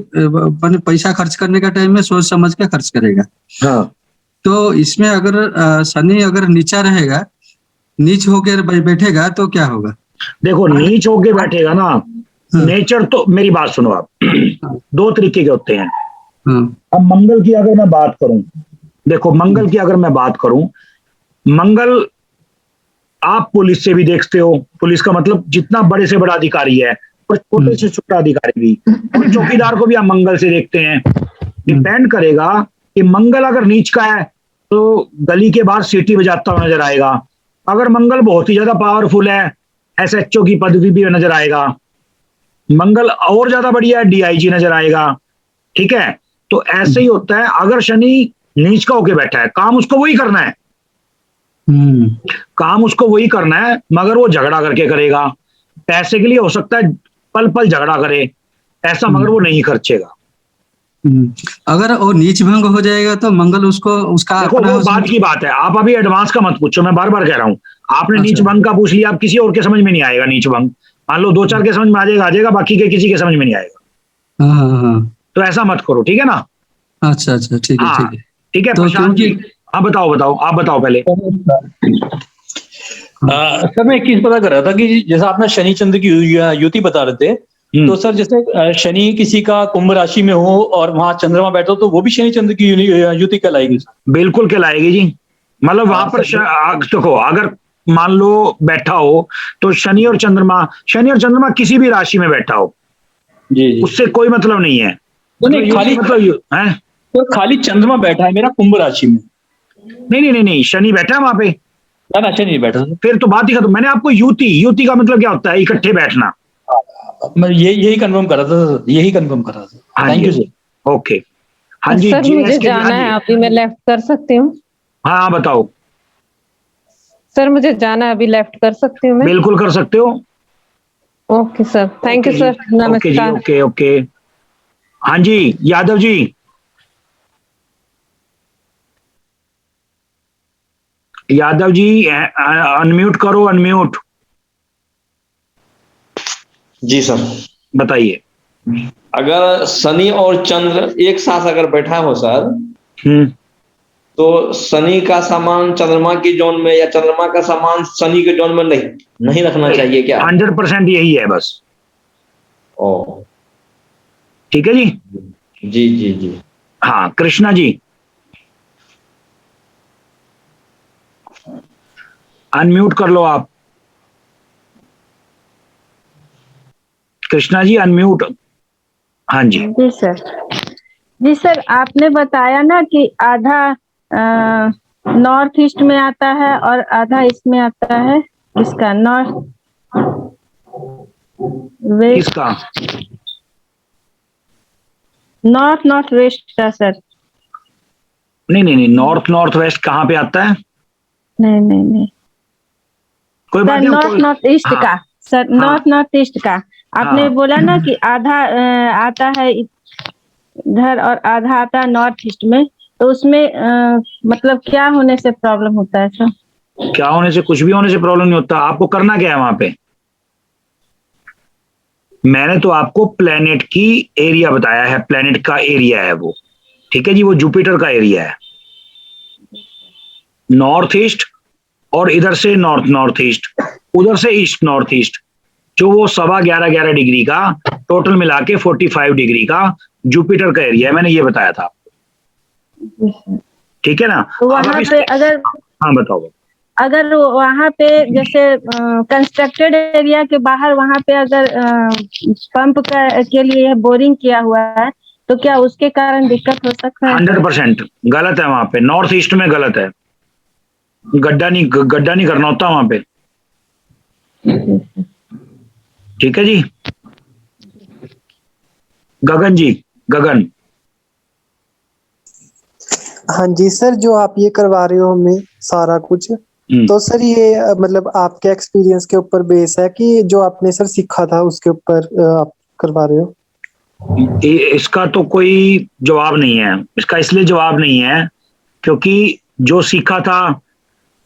पैसा खर्च करने का टाइम में सोच समझ के खर्च करेगा। हाँ। तो इसमें अगर शनि अगर नीचा रहेगा, नीच होकर बैठेगा तो क्या होगा? देखो नीच होके बैठेगा ना, नेचर तो, मेरी बात सुनो आप, दो तरीके के होते हैं। अब मंगल की अगर मैं बात करूं, देखो मंगल की अगर मैं बात करूं, मंगल आप पुलिस से भी देखते हो, पुलिस का मतलब जितना बड़े से बड़ा अधिकारी है, और छोटे से छोटा अधिकारी भी, और चौकीदार को भी आप मंगल से देखते हैं। डिपेंड करेगा कि मंगल अगर नीच का है तो गली के बाहर सीटी बजाता हुआ नजर आएगा। अगर मंगल बहुत ही ज्यादा पावरफुल है, SHO की पदवी भी नजर आएगा। मंगल और ज्यादा बढ़िया है, DIG नजर आएगा, ठीक है। तो ऐसे ही होता है, अगर शनि नीच का होके बैठा है, काम उसको वही करना है, काम उसको वही करना है, मगर वो झगड़ा करके करेगा। पैसे के लिए हो सकता है पल पल झगड़ा करे ऐसा, मगर वो नहीं खर्चेगा। अगर वो नीच भंग हो जाएगा तो मंगल उसको उसका देखो वो बात की बात है, आप अभी एडवांस का मत पूछो, मैं बार बार कह रहा हूँ। आपने नीच भंग का पूछ लिया, आप किसी और के समझ में नहीं आएगा नीच भंग। मान लो 2-4 के समझ में आ जाएगा, बाकी के किसी के समझ में नहीं आएगा। हाँ। तो ऐसा मत करो, ठीक है ना। अच्छा ठीक है ठीक है। तो प्रशांत जी, हाँ बताओ, आप बताओ पहले। सर मैं एक चीज पता कर रहा था कि जैसा आपने शनि चंद्र की युति बता रहे थे, तो सर जैसे शनि किसी का कुंभ राशि में हो और वहां चंद्रमा बैठो, तो वो भी शनि चंद्र की युति कहलाएगी? बिल्कुल कहलाएगी जी। मतलब वहां पर देखो, अगर मान लो बैठा हो तो शनि और चंद्रमा किसी भी राशि में बैठा हो, जी उससे कोई मतलब नहीं है। नहीं, खाली मतलब है तो खाली चंद्रमा बैठा है मेरा कुंभ राशि में, नहीं, शनि बैठा है वहां पे। ना शनि नहीं बैठा। फिर तो बात ही खत्म। मैंने आपको युति का मतलब क्या होता है? इकट्ठे बैठना। मैं यही कंफर्म कर रहा था, यही कंफर्म कर रहा था। Thank you sir. ओके, हाँ जी। सर मुझे जाना है, अभी मैं लेफ्ट कर सकती हूँ? हाँ बताओ सर, मुझे जाना है, अभी लेफ्ट कर सकती हूँ मैं? बिल्कुल कर सकते हो। Okay sir, thank you sir, नमस्कार। ओके। हाँ जी यादव जी, अनम्यूट करो, अनम्यूट। जी सर, बताइए। अगर शनि और चंद्र एक साथ अगर बैठा हो सर, तो शनि का सामान चंद्रमा की जोन में या चंद्रमा का सामान शनि के जोन में नहीं रखना चाहिए क्या? 100% यही है बस। ओ ठीक है जी। जी जी जी। हाँ कृष्णा जी, अनम्यूट कर लो आप। कृष्णा जी अनम्यूट। हाँ जी। जी सर, आपने बताया ना कि आधा नॉर्थ ईस्ट में आता है और आधा इसमें आता है। किसका? किसका? नॉर्थ वेस्ट का सर। नहीं, नॉर्थ वेस्ट कहाँ पे आता है? नहीं कोई बात नहीं। नॉर्थ ईस्ट का सर, नॉर्थ ईस्ट का आपने बोला ना कि आधा आता है इधर और आधा आता है नॉर्थ ईस्ट में, तो उसमें मतलब क्या होने से प्रॉब्लम होता है सर? क्या होने से? कुछ भी होने से प्रॉब्लम नहीं होता। आपको करना क्या है वहां पे? मैंने तो आपको प्लेनेट की एरिया बताया है, प्लेनेट का एरिया है वो। ठीक है जी, वो जुपिटर का एरिया है। नॉर्थ ईस्ट और इधर से नॉर्थ ईस्ट, उधर से ईस्ट नॉर्थ ईस्ट, जो वो 11.5 डिग्री का टोटल मिला के 45 डिग्री का जुपिटर का एरिया है। मैंने ये बताया था। ठीक है ना? तो वहां पे अगर, हाँ बताओ, अगर वहां पे जैसे कंस्ट्रक्टेड एरिया के बाहर वहां पे अगर पंप के लिए बोरिंग किया हुआ है, तो क्या उसके कारण दिक्कत हो सकता है? 100% गलत है वहां पे। नॉर्थ ईस्ट में गलत है। गड्ढा नहीं करना होता वहां पे। ठीक है जी। गगन। हाँ जी सर, जो आप ये करवा रहे हो हमें सारा कुछ, तो सर ये मतलब आपके एक्सपीरियंस के ऊपर बेस है कि जो आपने सर सीखा था उसके ऊपर आप करवा रहे हो? इसका तो कोई जवाब नहीं है। इसका इसलिए जवाब नहीं है क्योंकि जो सीखा था,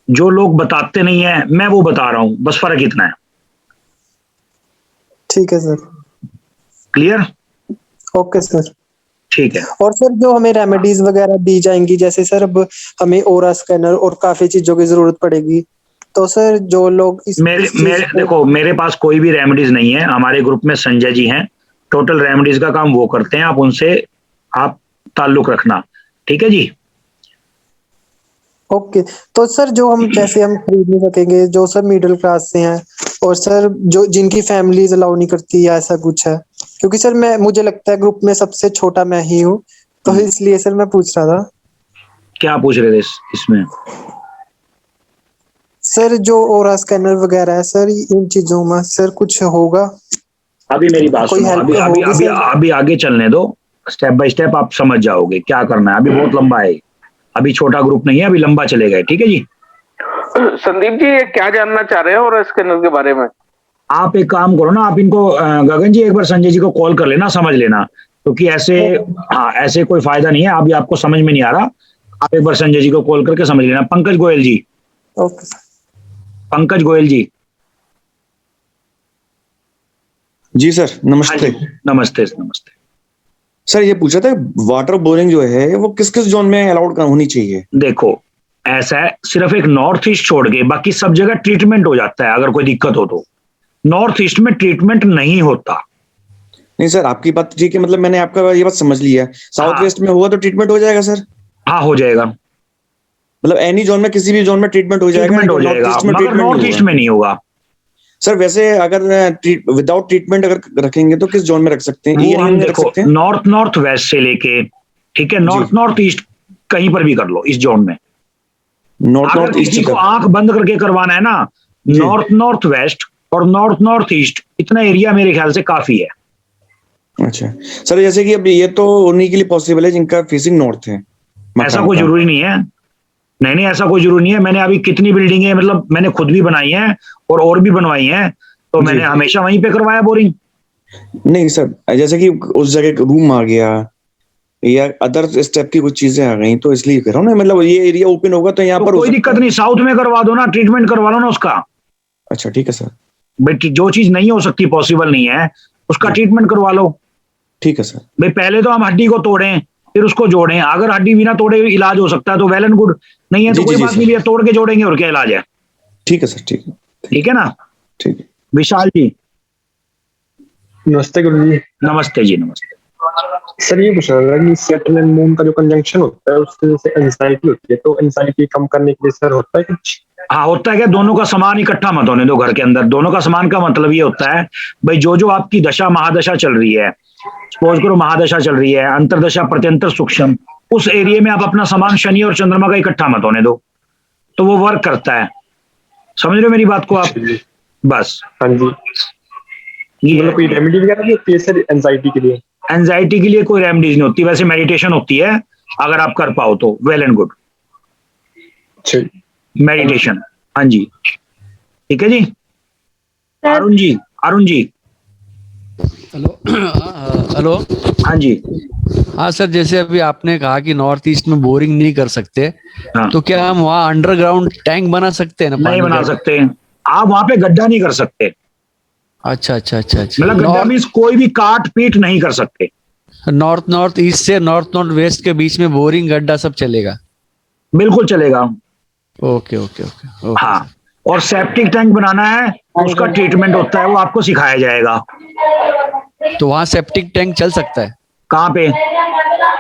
जो लोग बताते नहीं है, मैं वो बता रहा हूं, बस फर्क इतना है। ठीक है सर। क्लियर? Okay sir. ठीक है। और सर जो हमें रेमेडीज वगैरह दी जाएंगी, जैसे सर अब हमें ओरा स्कैनर और काफी चीजों की जरूरत पड़ेगी, तो सर जो लोग देखो, मेरे पास कोई भी रेमेडीज नहीं है। हमारे ग्रुप में संजय जी हैं, टोटल रेमेडीज का काम वो करते हैं। आप उनसे ताल्लुक रखना। ठीक है जी। ओके। तो सर जो हम जैसे हम खरीद नहीं सकेंगे, जो सर मिडिल क्लास से हैं और सर जो जिनकी फैमिलीज अलाउ नहीं करती या ऐसा कुछ है, क्योंकि सर मुझे लगता है ग्रुप में सबसे छोटा मैं ही हूँ, तो इसलिए सर मैं पूछ रहा था। क्या पूछ रहे थे इसमें? सर जो ओरा स्कैनर वगैरह है सर, इन चीजों में सर कुछ होगा? अभी मेरी बात सुनो, अभी आगे चलने दो, स्टेप बाय स्टेप आप समझ जाओगे क्या करना है। अभी बहुत लंबा है, अभी छोटा ग्रुप नहीं है, अभी लंबा चलेगा। ठीक है जी। संदीप जी, ये क्या जानना चाह रहे हैं और स्कैनर के बारे में? आप एक काम करो ना, आप इनको गगन जी एक बार संजय जी को कॉल कर लेना, समझ लेना, क्योंकि ऐसे कोई फायदा नहीं है। अभी आपको समझ में नहीं आ रहा, आप एक बार संजय जी को कॉल करके समझ लेना। पंकज गोयल जी। ओके। पंकज गोयल जी। जी सर, नमस्ते। नमस्ते। सर ये पूछा था, वाटर बोरिंग जो है वो किस किस जोन में अलाउड होनी चाहिए? देखो ऐसा है, सिर्फ एक नॉर्थ ईस्ट छोड़ के बाकी सब जगह ट्रीटमेंट हो जाता है। अगर कोई दिक्कत हो तो नॉर्थ ईस्ट में ट्रीटमेंट नहीं होता। नहीं सर, आपकी बात ठीक है, मतलब मैंने आपका ये बात समझ लिया है। साउथ वेस्ट में हुआ तो ट्रीटमेंट हो जाएगा सर? हाँ हो जाएगा, मतलब एनी जोन में, किसी भी जोन में ट्रीटमेंट हो जाएगा, मगर नॉर्थ ईस्ट में नहीं होगा। सर वैसे अगर विदाउट ट्रीटमेंट अगर रखेंगे तो किस जोन में रख सकते हैं? वो हम देखो नॉर्थ वेस्ट से लेके, ठीक है, नॉर्थ ईस्ट कहीं पर भी कर लो इस जोन में, नॉर्थ अगर नॉर्थ ईस्ट किसी को आंख बंद करके करवाना है ना, नॉर्थ नॉर्थ वेस्ट और नॉर्थ नॉर्थ ईस्ट, इतना एरिया मेरे ख्याल से काफी है। अच्छा सर, जैसे कि अब ये तो उन्हीं के लिए पॉसिबल है जिनका फेसिंग नॉर्थ है ऐसा मकान कोई का। जरूरी नहीं है, नहीं नहीं ऐसा कोई जरूरी नहीं है। मैंने अभी कितनी बिल्डिंगें मतलब मैंने खुद भी बनाई हैं और भी बनवाई हैं, तो मैंने हमेशा वहीं पे करवाया बोरिंग। नहीं सर, जैसे कि उस जगह रूम आ गया या अदर स्टेप की कुछ चीजें आ गई, तो इसलिए कह रहा हूँ ना, मतलब ये एरिया ओपन होगा तो यहाँ तो पर हो कोई सकता दिक्कत है। नहीं, साउथ में करवा दो ना, ट्रीटमेंट करवा लो ना उसका। अच्छा ठीक है सर। भाई जो चीज नहीं हो सकती, पॉसिबल नहीं है, उसका ट्रीटमेंट करवा लो। ठीक है सर। भाई पहले तो हम हड्डी को तोड़ें फिर उसको जोड़ें, अगर हड्डी बिना तोड़े इलाज हो सकता है तो वेल एंड गुड, नहीं है तो जी, कोई जी, बात सर। नहीं भैया, तोड़ के जोड़ेंगे और क्या इलाज है। ठीक है सर, ठीक है। ठीक है ना, ठीक है। विशाल जी। नमस्ते गुरु जी। नमस्ते जी, नमस्ते। सर ये पूछ रहा था कि सैटर्न एंड मून का जो कंजंक्शन होता है उससे जैसे एंजाइटी होती है, तो एंजाइटी कम करने के लिए सर होता है कुछ? हाँ होता है क्या, दोनों का सामान इकट्ठा मत होने दो घर के अंदर। दोनों का सामान का मतलब ये होता है भाई, जो जो आपकी दशा महादशा चल रही है, सपोज करो महादशा चल रही है, अंतरदशा प्रत्यंतर सूक्ष्म, उस एरिया में आप अपना सामान शनि और चंद्रमा का इकट्ठा मत होने दो, तो वो वर्क करता है। समझ रहे हो मेरी बात को आप? बस हाँ जी। मतलब कोई रेमेडी वगैरह भी होती है सर एंजाइटी के लिए? एंजाइटी के लिए कोई रेमेडीज नहीं होती, वैसे मेडिटेशन होती है, अगर आप कर पाओ तो वेल एंड गुड। मेडिटेशन, हाँ जी, ठीक है जी। अरुण जी, अरुण जी। हेलो। हाँ जी। हाँ सर, जैसे अभी आपने कहा कि नॉर्थ ईस्ट में बोरिंग नहीं कर सकते, तो क्या हम वहाँ अंडरग्राउंड टैंक बना सकते हैं ना? नहीं पानी बना का? सकते, आप वहां पे गड्ढा नहीं कर सकते। अच्छा अच्छा अच्छा अच्छा। मतलब गड्ढा मीन्स कोई भी काट पीट नहीं कर सकते। नॉर्थ नॉर्थ ईस्ट से नॉर्थ नॉर्थ वेस्ट के बीच में बोरिंग गड्ढा सब चलेगा? बिल्कुल चलेगा। Okay okay okay. हाँ, और सेप्टिक टैंक बनाना है, उसका ट्रीटमेंट होता है, वो आपको सिखाया जाएगा। तो वहाँ सेप्टिक टैंक चल सकता है? कहाँ पे?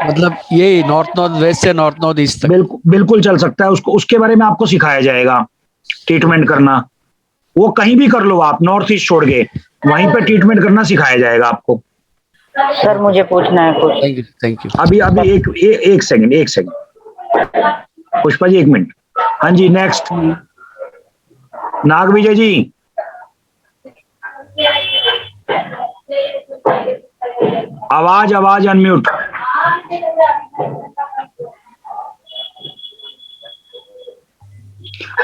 मतलब ये नॉर्थ नॉर्थ वेस्ट से नॉर्थ नॉर्थ ईस्ट तक? बिल्कुल चल सकता है, उसको उसके बारे में आपको सिखाया जाएगा ट्रीटमेंट करना। वो कहीं भी कर लो आप, नॉर्थ ईस्ट छोड़ के, वहीं पे ट्रीटमेंट करना सिखाया जाएगा आपको। सर मुझे पूछना है कुछ। Thank you. अभी अभी एक सेकंड, एक सेकंड पुष्पा जी, एक मिनट। हाँ जी, नेक्स्ट नाग विजय जी। आवाज आवाज अनम्यूट।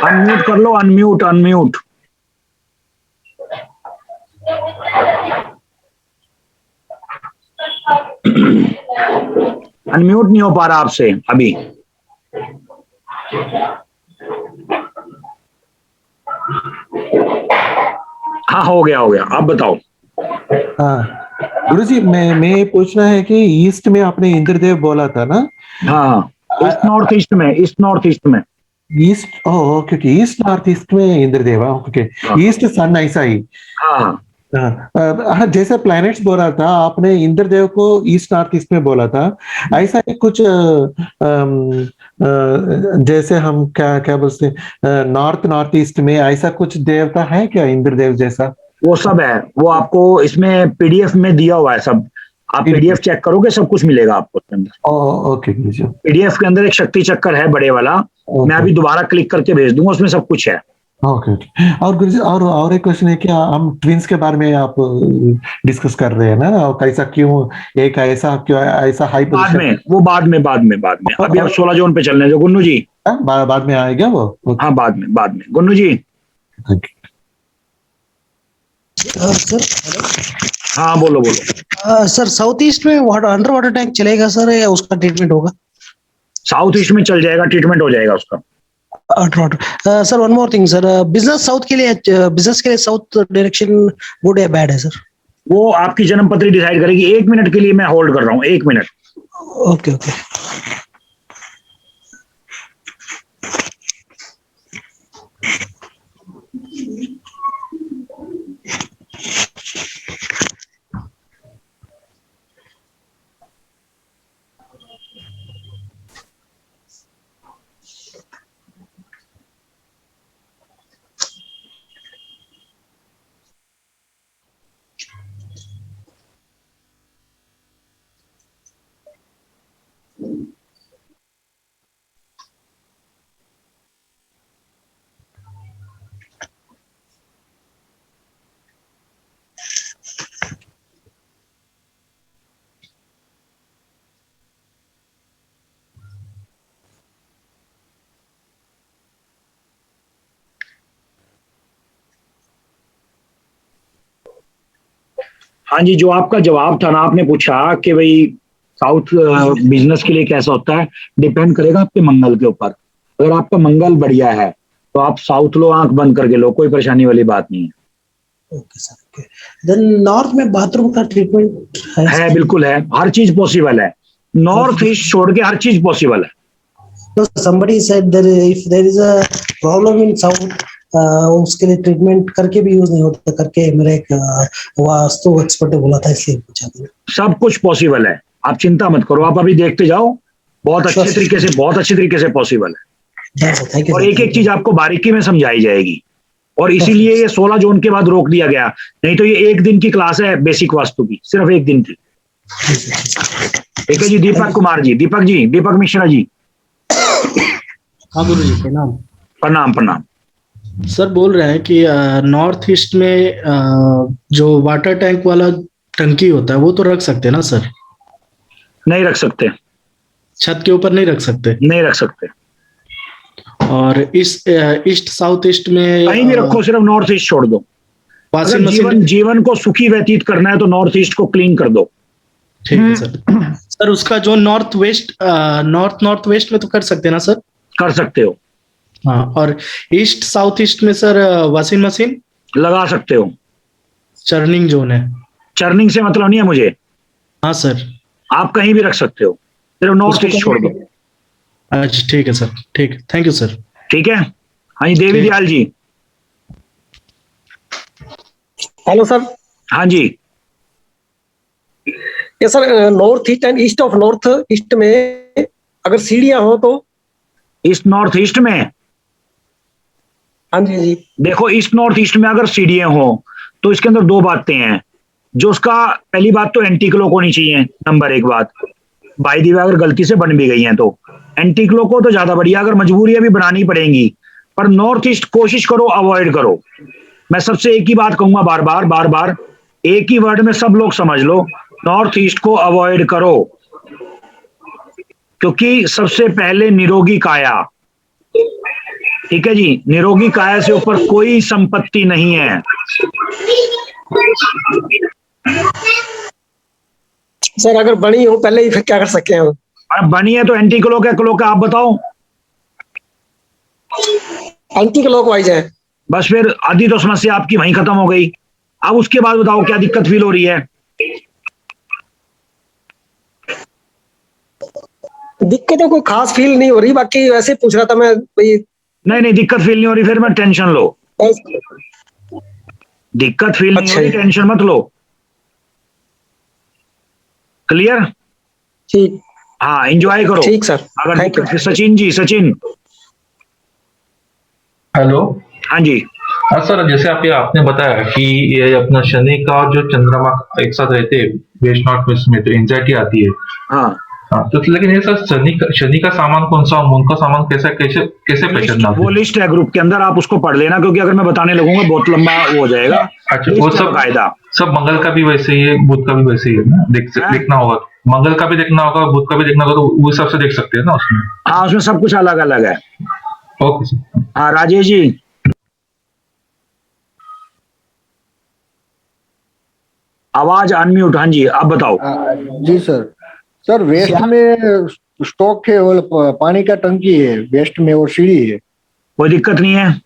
अनम्यूट कर लो, अनम्यूट अनम्यूट। अनम्यूट नहीं हो पा रहा आपसे अभी। हाँ हो गया, हो गया, आप बताओ। हाँ गुरुजी, मैं ये पूछना है कि ईस्ट में आपने इंद्रदेव बोला था ना? हाँ, ईस्ट नॉर्थ ईस्ट में, ईस्ट नॉर्थ ईस्ट में। East, okay okay, east north east में इंद्रदेव, ओके। ईस्ट सन ऐसा ही। हाँ हाँ, जैसे प्लैनेट्स बोला था आपने, इंद्रदेव को ईस्ट नॉर्थ ईस्ट में बोला था। ऐसा ही कुछ जैसे हम क्या क्या बोलते हैं, नॉर्थ नॉर्थ ईस्ट में ऐसा कुछ देवता है क्या इंद्रदेव जैसा? वो सब है, वो आपको इसमें पीडीएफ में दिया हुआ है सब। आप पीडीएफ चेक करोगे, सब कुछ मिलेगा आपको उसके अंदर। ओके। पीडीएफ के अंदर एक शक्ति चक्कर है बड़े वाला, मैं अभी दोबारा क्लिक करके भेज दूंगा, उसमें सब कुछ है। Okay okay. और गुरुजी, और एक क्वेश्चन है कि हम ट्विंस के बारे में आप डिस्कस कर रहे हैं ना, और कैसा क्यों एक ऐसा, क्यों ऐसा हाई बाद पोजीशन? में, वो बाद में अभी आप 16 जोन पे चलने दो गुन्नू जी। बाद में आएगा वो? हाँ बाद में गुन्नू जी। सर हाँ बोलो बोलो। सर साउथ ईस्ट में अंडर वाटर टैंक चलेगा सर, या उसका ट्रीटमेंट होगा? साउथ ईस्ट में चल जाएगा, ट्रीटमेंट हो जाएगा उसका। Sir one more thing sir, business south के लिए, बिजनेस के लिए साउथ डायरेक्शन गुड या बैड है सर? वो आपकी जन्म पत्री डिसाइड करेगी। 1 मिनट के लिए मैं होल्ड कर रहा हूँ, 1 मिनट। Okay okay. हाँ जी, जो आपका जवाब था ना, आपने पूछा कि भाई साउथ बिजनेस के लिए कैसा होता है, डिपेंड करेगा आपके मंगल के ऊपर। अगर आपका मंगल बढ़िया है तो आप साउथ लो, आंख बंद करके लो, कोई परेशानी वाली बात नहीं है। Okay sir, okay. Then north में बाथरूम का ट्रीटमेंट है बिल्कुल है, हर चीज पॉसिबल है, नॉर्थ ईस्ट छोड़ के हर चीज पॉसिबल है। तो somebody said that if there is a problem in south, उसके लिए ट्रीटमेंट करके भी यूज नहीं होता करके मेरा एक वास्तु एक्सपर्ट ने बोला था, इसलिए पूछा था। सब कुछ पॉसिबल है, आप चिंता मत करो, आप अभी देखते जाओ, बहुत अच्छे तरीके से, बहुत अच्छे तरीके से पॉसिबल है। और एक एक चीज आपको बारीकी में समझाई जाएगी, और इसीलिए ये 16 जून के बाद रोक दिया गया, नहीं तो ये एक दिन की क्लास है बेसिक वास्तु की, सिर्फ एक दिन की। ठीक है जी, दीपक कुमार जी, दीपक मिश्रा जी। हाँ गुरु जी, प्रणाम। प्रणाम प्रणाम। सर बोल रहे हैं कि नॉर्थ ईस्ट में जो वाटर टैंक वाला टंकी होता है वो तो रख सकते हैं ना सर? नहीं रख सकते, छत के ऊपर नहीं रख सकते? नहीं रख सकते। और इस ईस्ट साउथ ईस्ट में कहीं भी रखो, सिर्फ नॉर्थ ईस्ट छोड़ दो। अगर जीवन को सुखी व्यतीत करना है तो नॉर्थ ईस्ट को क्लीन कर दो। ठीक है सर। सर उसका जो नॉर्थ वेस्ट में तो कर सकते हैं ना सर? कर सकते हो। हाँ, और ईस्ट साउथ ईस्ट में सर वॉशिंग मशीन लगा सकते हो। चर्निंग जोन है? चर्निंग से मतलब नहीं है मुझे। हाँ सर। आप कहीं भी रख सकते हो, सिर्फ नॉर्थ ईस्ट छोड़ दो। अच्छा ठीक है सर, ठीक है, थैंक यू सर। ठीक है। हाँ जी, देवी दयाल जी। Hello sir. हाँ जी। ये sir north east and east of north east में अगर सीढ़ियां हो तो? ईस्ट नॉर्थ ईस्ट में? हाँ जी जी। देखो, ईस्ट नॉर्थ ईस्ट में अगर सीढ़ियां हो तो इसके अंदर दो बातें हैं। जो उसका पहली बात तो एंटी क्लॉक होनी चाहिए, नंबर एक बात। बाय द वे अगर गलती से बन भी गई हैं तो एंटी क्लॉक हो तो ज्यादा बढ़िया, अगर मजबूरी अभी बनानी पड़ेंगी। पर नॉर्थ ईस्ट कोशिश करो अवॉइड करो। मैं सबसे एक ही बात कहूंगा बार बार, एक ही वर्ड में सब लोग समझ लो, नॉर्थ ईस्ट को अवॉइड करो। क्योंकि सबसे पहले निरोगी काया, ठीक है जी, निरोगी काया से ऊपर कोई संपत्ति नहीं है। सर अगर बनी हो पहले ही फिर क्या कर सकते हैं? अब बनी है तो एंटी क्लॉक है, क्लॉक है, आप बताओ। एंटी क्लॉक वाइज है, बस फिर आधी तो समस्या आपकी वहीं खत्म हो गई। अब उसके बाद बताओ क्या दिक्कत फील हो रही है? दिक्कत कोई खास फील नहीं हो रही, बाकी वैसे पूछ रहा था मैं भाई। नहीं दिक्कत फील नहीं हो रही, फिर मैं टेंशन लो। दिक्कत फील नहीं हो रही, टेंशन मत लो। क्लियर? ठीक। हाँ, एंजॉय करो। ठीक सर। अगर दिक्कत, सचिन जी, सचिन। हेलो। हाँ जी। हाँ सर, जैसे आपने बताया कि ये अपना शनि का और जो चंद्रमा एक साथ रहते हैं वेस्ट नॉर्थ वेस्ट में, तो एंजाइटी आती है। हाँ तो लेकिन ये सर शनि का सामान कौन सा, मून का सामान कैसे पहचानना? वो लिस्ट है ग्रुप के अंदर, आप उसको पढ़ लेना, क्योंकि अगर मैं बताने लगूंगा बहुत लंबा हो जाएगा। अच्छा, वो सब मंगल का भी वैसे ही है, बुध का भी वैसे ही है ना? देखना होगा, मंगल का भी देखना होगा, बुध का भी देखना होगा, तो वो हिसाब से देख सकते हैं ना उसमें? हाँ, उसमें सब कुछ अलग अलग है। Okay sir. हाँ राजेश जी। आवाज अनम्यूट। हाँ जी, आप बताओ। जी सर वेस्ट में स्टॉक है और पानी का टंकी है वेस्ट में, और सीढ़ी है। कोई दिक्कत नहीं है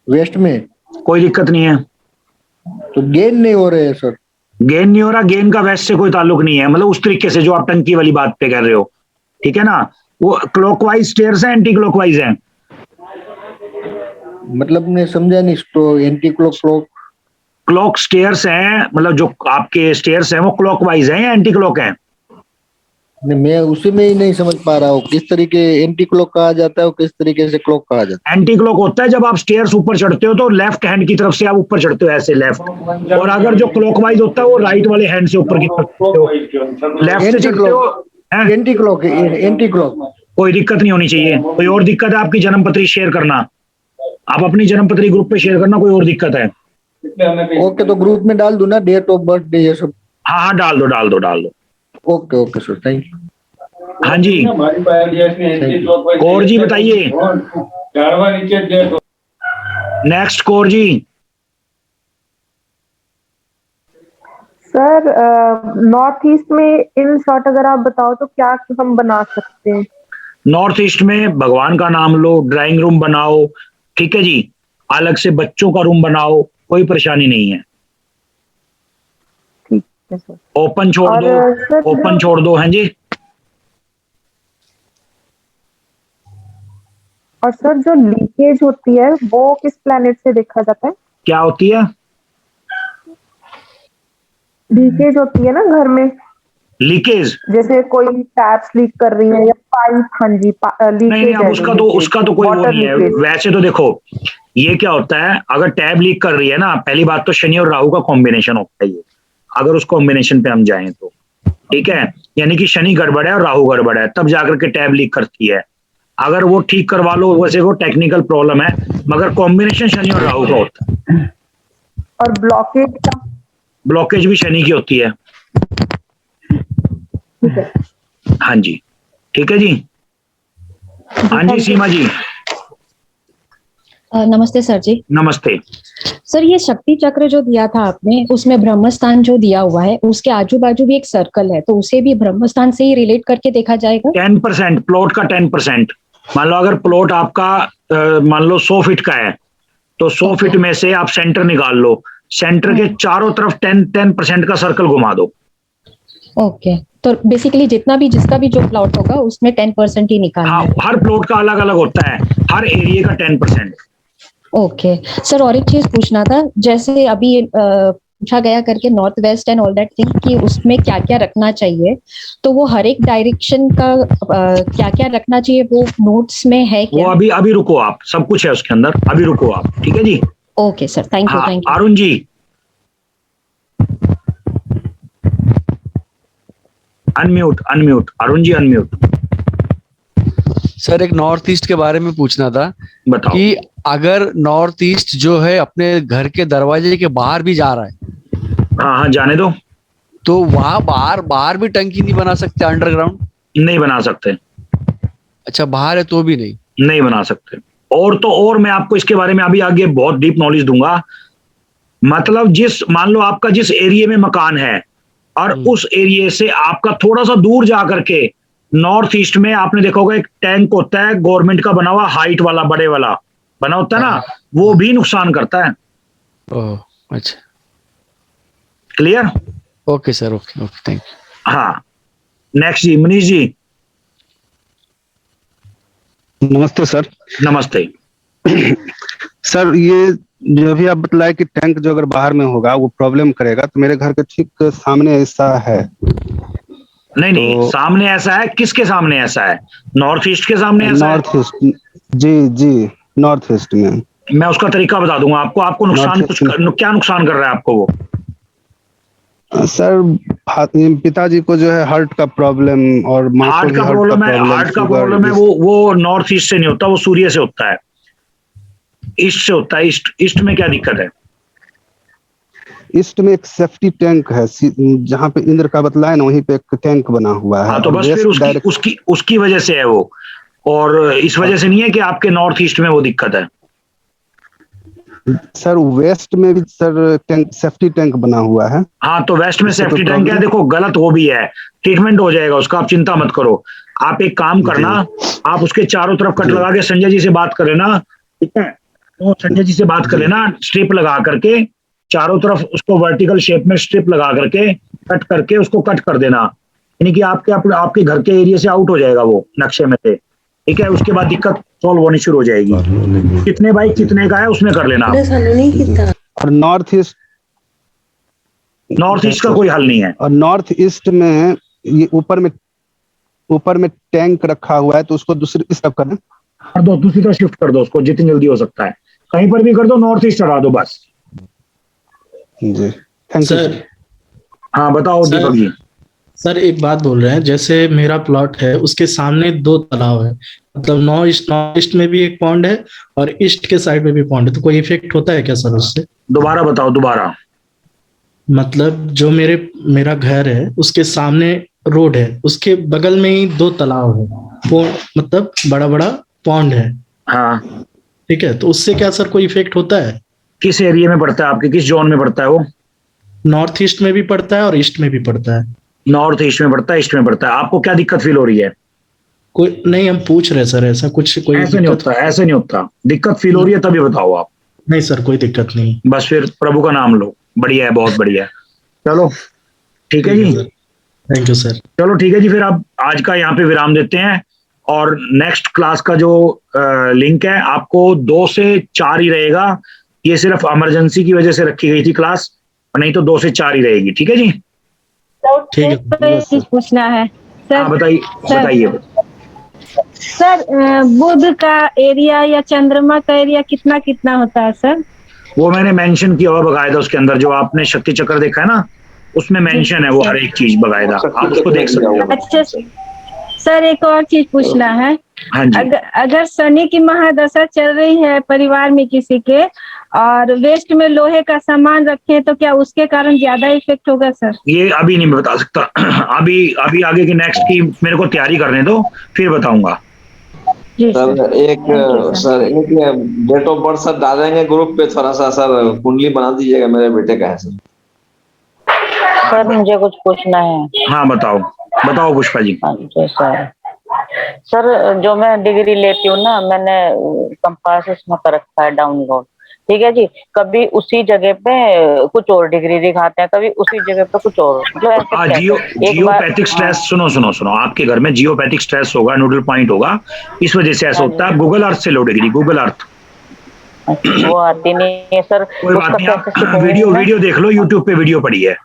वेस्ट में? कोई दिक्कत नहीं है। तो गेन नहीं हो रहे है सर? गेन नहीं हो रहा, गेन का वेस्ट से कोई ताल्लुक नहीं है, मतलब उस तरीके से जो आप टंकी वाली बात पे कर रहे हो, ठीक है ना? वो क्लॉकवाइज स्टेयर्स है, एंटी क्लॉकवाइज है? मतलब मैं समझा नहीं। तो एंटी क्लॉक स्टेयर्स हैं, मतलब जो आपके स्टेयर्स हैं वो क्लॉकवाइज हैं या एंटी क्लॉक हैं? मैं उसी में ही नहीं समझ पा रहा हूँ, किस तरीके एंटी क्लॉक कहा जाता है और किस तरीके से क्लॉक कहा जाता है? एंटी क्लॉक होता है जब आप स्टेयर्स ऊपर चढ़ते हो तो लेफ्ट हैंड की तरफ से आप ऊपर चढ़ते हो, ऐसे लेफ्ट। और अगर जो क्लॉकवाइज होता है वो राइट वाले हैंड से ऊपर की तरफ चढ़ते हो, लेफ्ट से चढ़ते हो। एंटी क्लॉक कोई दिक्कत नहीं होनी चाहिए। कोई और दिक्कत है आपकी जन्मपत्री शेयर करना, आप अपनी जन्मपत्री ग्रुप पे शेयर करना। कोई और दिक्कत है? ओके, तो ग्रुप में डाल दो ना, डेट ऑफ बर्थ ये सब? हाँ डाल दो। Okay sir, thank you. हाँ जी, कौर जी बताइए। Next Kaur ji. Sir north east में इन शॉर्ट अगर आप बताओ तो क्या हम बना सकते हैं? नॉर्थ ईस्ट में भगवान का नाम लो, ड्राइंग रूम बनाओ, ठीक है जी, अलग से बच्चों का रूम बनाओ, कोई परेशानी नहीं है। ठीक है सर। ओपन छोड़ और दो, ओपन छोड़ दो। हाँ जी। और सर जो लीकेज होती है वो किस प्लेनेट से देखा जाता है? क्या होती है? लीकेज होती है ना घर में, लीकेज? जैसे कोई टैप्स लीक कर रही है या पाइप। हाँ जी, लीकेज नहीं अब उसका तो कोई वो नहीं है। वैसे तो देखो ये क्या होता है, अगर टैब लीक कर रही है ना, पहली बात तो शनि और राहु का कॉम्बिनेशन होता है ये, अगर उस कॉम्बिनेशन पे हम जाएं तो, ठीक है, यानी कि शनि गड़बड़ है और राहु गड़बड़ है, तब जाकर के टैब लीक करती है। अगर वो ठीक करवा लो, वैसे वो टेक्निकल प्रॉब्लम है, मगर कॉम्बिनेशन शनि और राहु का होता है। और ब्लॉकेज का? ब्लॉकेज भी शनि की होती है। हाँ जी, ठीक है जी। हाँ जी सीमा जी। नमस्ते सर जी। नमस्ते सर, ये शक्ति चक्र जो दिया था आपने, उसमें ब्रह्मस्थान जो दिया हुआ है उसके आजू बाजू भी एक सर्कल है, तो उसे भी ब्रह्मस्थान से ही रिलेट करके देखा जाएगा? 10% प्लॉट का 10%। मान लो अगर प्लॉट आपका मान लो 100 फीट का है, तो 100 फीट में से आप सेंटर निकाल लो, सेंटर के चारों तरफ 10% का सर्कल घुमा दो। ओके, तो बेसिकली जिसका भी जो प्लॉट होगा उसमें 10% ही निकालना है। हर प्लॉट का अलग अलग होता है, हर एरिया का 10%। ओके सर, और एक चीज पूछना था, जैसे अभी पूछा गया करके north west and all that thing कि उसमें क्या क्या रखना चाहिए, तो वो हर एक डायरेक्शन का क्या क्या रखना चाहिए वो नोट्स में है क्या? वो अभी रुको आप, सब कुछ है उसके अंदर, अभी रुको आप, ठीक है जी। Okay sir, thank you. Thank you Arun ji. Unmute Arun ji, unmute. Sir एक नॉर्थ ईस्ट के बारे में पूछना था। बताओ। कि अगर नॉर्थ ईस्ट जो है अपने घर के दरवाजे के बाहर भी जा रहा है, हाँ जाने दो, तो वहां बाहर भी टंकी नहीं बना सकते अंडरग्राउंड? नहीं बना सकते। अच्छा, बाहर है तो भी नहीं बना सकते। और मैं आपको इसके बारे में अभी आगे बहुत डीप नॉलेज दूंगा। मतलब मान लो आपका जिस एरिया में मकान है और उस एरिया से आपका थोड़ा सा दूर जा करके नॉर्थ ईस्ट में आपने देखा होगा एक टैंक होता है गवर्नमेंट का बना हुआ, हाइट वाला, बड़े वाला बना होता है ना, वो भी नुकसान करता है। ओह अच्छा, clear? Okay sir, okay thank you. हाँ नेक्स्ट जी, मनीष जी। नमस्ते सर। नमस्ते सर, ये जो भी आप बतलाए कि टैंक जो अगर बाहर में होगा वो प्रॉब्लम करेगा, तो मेरे घर के ठीक सामने ऐसा है। नहीं सामने ऐसा है? किसके सामने ऐसा है? नॉर्थ ईस्ट के सामने ऐसा नॉर्थ ईस्ट? जी नॉर्थ ईस्ट में। मैं उसका तरीका बता दूंगा आपको नुकसान क्या नुकसान कर रहा है आपको वो? सर पिताजी को जो है हार्ट का प्रॉब्लम और माँ को भी हार्ट का प्रॉब्लम है। वो नॉर्थ ईस्ट से नहीं होता, वो सूर्य से होता है, ईस्ट से होता है। ईस्ट में क्या दिक्कत है? ईस्ट में एक सेफ्टी टैंक है, जहाँ पे इंद्र का बतलाए ना, वहीं पे एक टैंक बना हुआ है। हाँ, तो बस फिर उसकी वजह से है वो, और इस वजह से नहीं है कि आपके नॉर्थ ईस्ट में वो दिक्कत है। सर वेस्ट में भी सर सेफ्टी टैंक बना हुआ है। हाँ, तो वेस्ट में सेफ्टी टैंक है। देखो गलत वो भी है, ट्रीटमेंट हो जाएगा उसका, आप चिंता मत करो। आप एक काम करना, आप उसके चारों तरफ कट लगा के संजय जी से बात कर लेना, ठीक है? तो संजय जी से बात कर लेना, स्ट्रिप लगा करके चारों तरफ उसको वर्टिकल शेप में स्ट्रिप लगा करके कट करके उसको कट कर देना, यानी कि आपके घर के एरिया से आउट हो जाएगा वो नक्शे में से, ठीक है? उसके बाद दिक्कत सॉल्व होनी शुरू हो जाएगी। कितने बाई कितने का है उसमें कर लेना। और नॉर्थ ईस्ट का कोई हल नहीं है। और नॉर्थ ईस्ट में ये ऊपर में टैंक रखा हुआ है, तो उसको दूसरी तरफ करना, कर दो, दूसरी तरफ शिफ्ट कर दो उसको, जितनी जल्दी हो सकता है कहीं पर भी कर दो, नॉर्थ ईस्ट हटा दो बस। जी थैंक यू। हाँ बताओ दीपक जी। सर एक बात बोल रहे हैं, जैसे मेरा प्लॉट है उसके सामने 2 तालाब है, मतलब नॉर्थ ईस्ट में भी एक पॉन्ड है और ईस्ट के साइड में भी पॉन्ड है, तो कोई इफेक्ट होता है क्या सर उससे? दोबारा बताओ दोबारा। मतलब जो मेरा घर है उसके सामने रोड है, उसके बगल में ही 2 तालाब है, मतलब बड़ा बड़ा पॉन्ड है। हाँ ठीक है, तो उससे क्या सर कोई इफेक्ट होता है? किस एरिया में पड़ता है आपके, किस जोन में पड़ता है वो? नॉर्थ ईस्ट में भी पड़ता है और ईस्ट में भी पड़ता है। नॉर्थ ईस्ट में पड़ता है, ईस्ट में पड़ता है। आपको क्या दिक्कत फील हो रही है? कोई नहीं, हम पूछ रहे सर, ऐसा कुछ कोई ऐसे नहीं होता, ऐसे नहीं होता। दिक्कत फील हो रही है तभी बताओ आप। नहीं सर, कोई दिक्कत नहीं। बस फिर प्रभु का नाम लो, बढ़िया है, बहुत बढ़िया है। चलो ठीक है जी, थैंक यू सर। चलो ठीक है जी, फिर आप आज का यहाँ पे विराम देते हैं और नेक्स्ट क्लास का जो लिंक है आपको 2 से 4 ही रहेगा। ये सिर्फ इमरजेंसी की वजह से रखी गई थी क्लास, नहीं तो 2 से 4 ही रहेगी। ठीक है जी, ठीक है। चीज पूछना है सर। हाँ बताइए बताइए। सर बुध का एरिया या चंद्रमा का एरिया कितना कितना होता है सर? वो मैंने मेंशन किया हुआ बकायदा उसके अंदर, जो आपने शक्ति चक्र देखा है ना, उसमें मेंशन है वो हर एक चीज बकायदा, आप उसको देख सकते हो। अच्छा सर, एक और चीज पूछना है। हाँ जी। अगर शनि की महादशा चल रही है परिवार में किसी के और वेस्ट में लोहे का सामान रखे तो क्या उसके कारण ज्यादा इफेक्ट होगा सर? ये अभी नहीं बता सकता। अभी आगे की नेक्स्ट की मेरे को तैयारी करने दो, फिर बताऊंगा। सर एक डेट ऑफ बर्थ सर डालेंगे ग्रुप पे, थोड़ा सा सर कुंडली बना दीजिएगा, मेरे बेटे का है सर। सर मुझे कुछ पूछना है। हाँ बताओ बताओ पुष्पा जी। सर जो मैं डिग्री लेती हूँ ना, मैंने कंपास इसमें कर रखा है डाउनलोड, ठीक है जी। कभी उसी जगह पे कुछ और डिग्री दिखाते हैं, कभी उसी जगह पे कुछ और, मतलब जियोपैथिक स्ट्रेस। सुनो, आपके घर में जियोपैथिक स्ट्रेस होगा, न्यूट्रल पॉइंट होगा, इस वजह से ऐसा होता है। गूगल अर्थ से लो डिग्री, गूगल अर्थ। वो आती नहीं है सर। कोई बात नहीं, आप वीडियो देख लो, यूट्यूब पे वीडियो पड़ी है।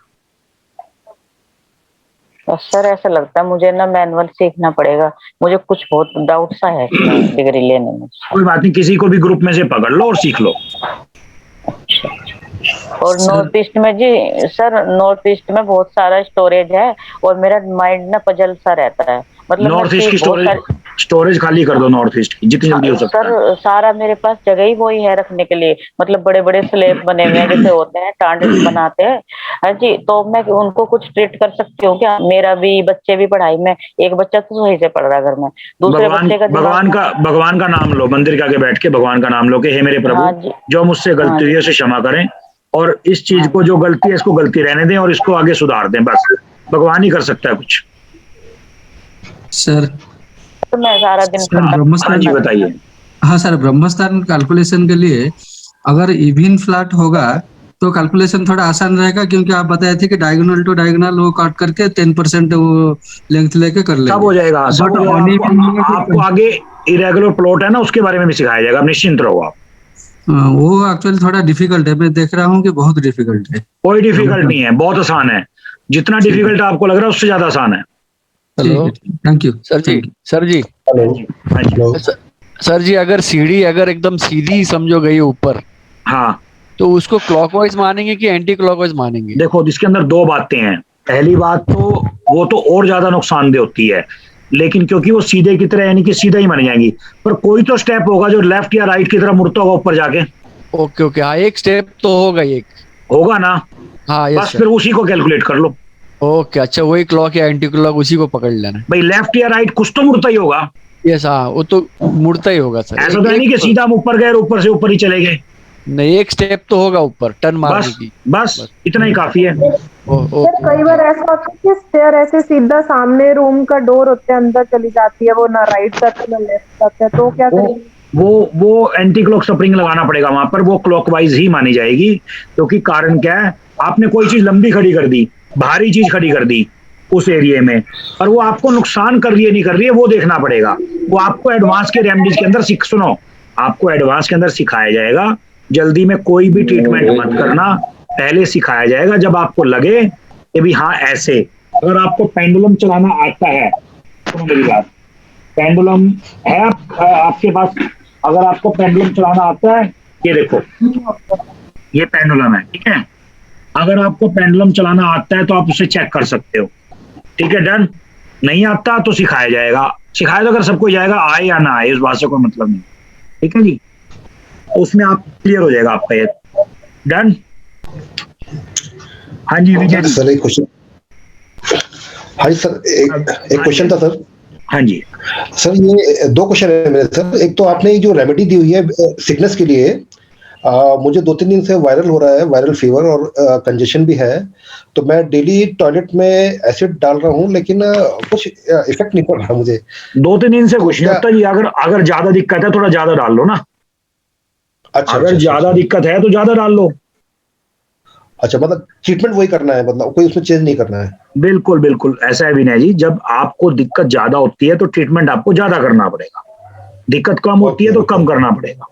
सर ऐसा लगता है मुझे ना मैनुअल सीखना पड़ेगा, मुझे कुछ बहुत डाउट सा है डिग्री लेने में। कोई बात नहीं, किसी को भी ग्रुप में से पकड़ लो और सीख लो। और नॉर्थ ईस्ट में जी सर, नॉर्थ ईस्ट में बहुत सारा स्टोरेज है और मेरा माइंड ना पजल सा रहता है। मतलब नॉर्थ ईस्ट की स्टोरेज खाली कर दो, नॉर्थ ईस्ट की जितनी जल्दी हो सकता है। सर सारा मेरे पास जगह ही वही है रखने के लिए, मतलब बड़े बड़े स्लैब बने हुए हैं जैसे होते हैं टांड बनाते हैं, हाँ जी। तो मैं उनको कुछ ट्रीट कर सकती हूँ क्या? मेरा भी बच्चे भी पढ़ाई में, एक बच्चा तो सही से पढ़ रहा है घर में, दूसरे बच्चे का भगवान का नाम लो, मंदिर के आगे बैठ के भगवान का नाम लो कि हे मेरे प्रभु, जो मुझसे गलती हुई है उसे क्षमा करें, और इस चीज को जो गलती है इसको गलती रहने दें और इसको आगे सुधार दें। बस भगवान ही कर सकता है कुछ। सर तो मैं सारा दिन ब्रह्मस्थान जी बताइए। हाँ सर, ब्रह्मस्थान कैलकुलेशन के लिए अगर इवन फ्लैट होगा तो कैलकुलेशन थोड़ा आसान रहेगा, क्योंकि आप बताए थे कि डायगोनल टू डायगोनल वो काट करके 10% वो लेंथ लेके कर लेंगे। सब हो जाएगा, आपको आगे इरेगुलर प्लॉट है ना, उसके बारे में भी सिखाया जाएगा, निश्चिंत रहो आप। वो एक्चुअली थोड़ा डिफिकल्ट है, मैं देख रहा हूँ कि बहुत डिफिकल्ट है। कोई डिफिकल्ट नहीं है, बहुत आसान है। जितना डिफिकल्ट आपको लग रहा है उससे ज्यादा आसान है। हेलो, थैंक यू सर जी। हेलो सर जी, अगर सीढ़ी अगर एकदम सीधी समझो गई ऊपर, हाँ, तो उसको क्लॉकवाइज मानेंगे कि एंटी क्लॉकवाइज मानेंगे? देखो इसके अंदर 2 बातें हैं। पहली बात तो वो तो और ज्यादा नुकसानदेह होती है, लेकिन क्योंकि वो सीधे की तरह यानी कि सीधा ही मानी जाएंगी, पर कोई तो स्टेप होगा जो लेफ्ट या राइट की तरफ मुड़ता होगा ऊपर जाके। ओके, हाँ एक स्टेप तो होगा, एक होगा ना। हाँ बस फिर उसी को कैलकुलेट कर लो। ओके, अच्छा वही क्लॉक या एंटी क्लॉक उसी को पकड़ लेना भाई। लेफ्ट या राइट कुछ तो मुड़ता ही होगा। यस, हाँ वो तो मुड़ता ही होगा सर। ऐसा तो नहीं कि सीधा हम ऊपर गए और ऊपर से ऊपर ही चले गए। नहीं, एक स्टेप तो होगा ऊपर टर्न मारने की। बस इतना ही काफी है। सर कई बार ऐसा होता है कि स्टेयर ऐसे सीधा सामने रूम का डोर होते हैं, अंदर चली जाती है, वो ना राइट जाता है ना लेफ्ट जाता है, तो क्या करेंगे? वो एंटी क्लॉक स्प्रिंग लगाना पड़ेगा वहां पर, वो क्लॉकवाइज ही मानी जाएगी। क्योंकि कारण क्या है, आपने कोई चीज लंबी खड़ी कर दी, भारी चीज खड़ी कर दी उस एरिया में, और वो आपको नुकसान कर रही है नहीं कर रही है वो देखना पड़ेगा। वो आपको एडवांस के रेमेडीज के अंदर सुनो, आपको एडवांस के अंदर सिखाया जाएगा। जल्दी में कोई भी ट्रीटमेंट मत करना, पहले सिखाया जाएगा। जब आपको लगे कि भी हाँ ऐसे, अगर आपको पेंडुलम चलाना आता है, सुनो मेरी बात, पेंडुलम है आपके पास, अगर आपको पेंडुलम चलाना आता है, ये देखो ये पेंडुलम है, ठीक है। अगर आपको पेंडुलम चलाना आता है तो आप उसे चेक कर सकते हो, ठीक है, डन। नहीं आता तो सिखाया जाएगा, सिखाया तो अगर सबको जाएगा, आए या ना आए उस बात से कोई मतलब नहीं, ठीक है जी। उसमें आप क्लियर हो जाएगा आपका ये, डन। हाँ जी विजय सर, एक क्वेश्चन। हाँ जी सर, एक क्वेश्चन था सर। हाँ जी सर, ये 2 क्वेश्चन है मेरे सर। एक तो आपने जो रेमेडी दी हुई है सिकनेस के लिए, मुझे 2-3 दिन से वायरल हो रहा है, वायरल फीवर और कंजेशन भी है, तो मैं डेली टॉयलेट में एसिड डाल रहा हूँ, लेकिन कुछ इफेक्ट नहीं पड़ रहा मुझे। 2-3 दिन से कुछ नहीं होता जी। अगर ज्यादा दिक्कत है थोड़ा ज्यादा डाल लो ना। अच्छा, अगर ज्यादा दिक्कत है तो ज्यादा डाल लो। अच्छा, मतलब ट्रीटमेंट वही करना है, मतलब कोई उसमें चेंज नहीं करना है? बिल्कुल बिल्कुल ऐसा है विनय जी, जब आपको दिक्कत ज्यादा होती है तो ट्रीटमेंट आपको ज्यादा करना पड़ेगा, दिक्कत कम होती है तो कम करना पड़ेगा।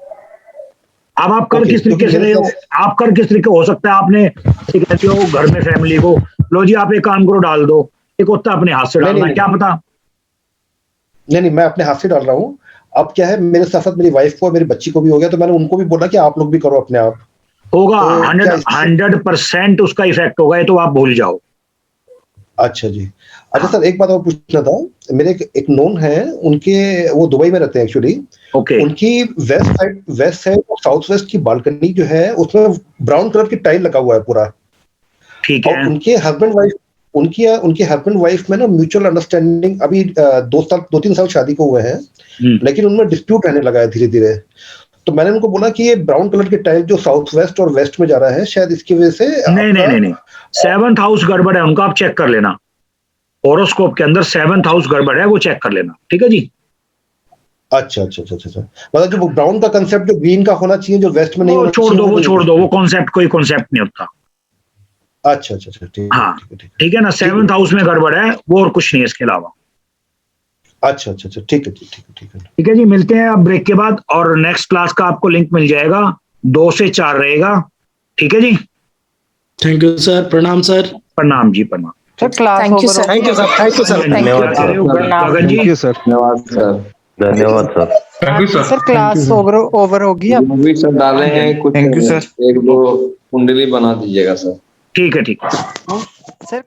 अब आप कर किस तरीके से रहे हो, आप कर किस तरीके हो सकता है आपने कहते हो घर में फैमिली को, लो जी आप एक काम करो डाल दो, एक होता है अपने हाथ से डालना, क्या पता। नहीं, मैं अपने हाथ से डाल रहा हूँ। अब क्या है, मेरे साथ साथ मेरी वाइफ को, मेरी बच्ची को भी हो गया, तो मैंने उनको भी बोला कि आप लोग भी करो अपने आप। होगा 100% उसका इफेक्ट होगा, ये तो आप भूल जाओ। अच्छा जी। अच्छा सर, एक बात और पूछना था। मेरे एक नोन है, उनके वो दुबई में रहते हैं एक्चुअली। उनकी वेस्ट साइड और साउथ वेस्ट की बालकनी जो है उसमें ब्राउन कलर की टाइल लगा हुआ है पूरा। ठीक है। और उनके हस्बैंड वाइफ में ना म्यूचुअल अंडरस्टैंडिंग, अभी 2-3 साल शादी को हुए हैं, लेकिन उनमें डिस्प्यूट रहने लगा है धीरे धीरे। तो मैंने उनको बोला कि ये ब्राउन कलर की टाइल जो साउथ वेस्ट और वेस्ट में जा रहा है, शायद इसकी वजह से नहीं 7th हाउस गड़बड़ है उनका, आप चेक कर लेना। होरोस्कोप के अंदर 7th हाउस गड़बड़ है, वो चेक कर लेना, ठीक है जी। अच्छा। मतलब जो ब्राउन का कंसेप्ट जो ग्रीन का होना चाहिए, जो वेस्ट में नहीं होना चाहिए, छोड़ दो वो कॉन्सेप्ट, कोई कॉन्सेप्ट नहीं होता। अच्छा, ठीक। हाँ ठीक है ना, 7th हाउस में गड़बड़ है वो, और कुछ नहीं इसके अलावा। अच्छा, ठीक है। ठीक है जी, मिलते हैं अब ब्रेक के बाद, और नेक्स्ट क्लास का आपको लिंक मिल जाएगा, 2 से 4 रहेगा। ठीक है जी, थैंक यू सर, प्रणाम सर। प्रणाम जी, प्रणाम sir. Class Thank you, sir. Thank you sir. धन्यवाद सर। गगन जी, धन्यवाद सर। सर क्लास ओवर होगी अब। भी सर डालेंगे कुछ, थैंक यू सर। 1-2 कुंडली बना दीजिएगा सर। ठीक है सर।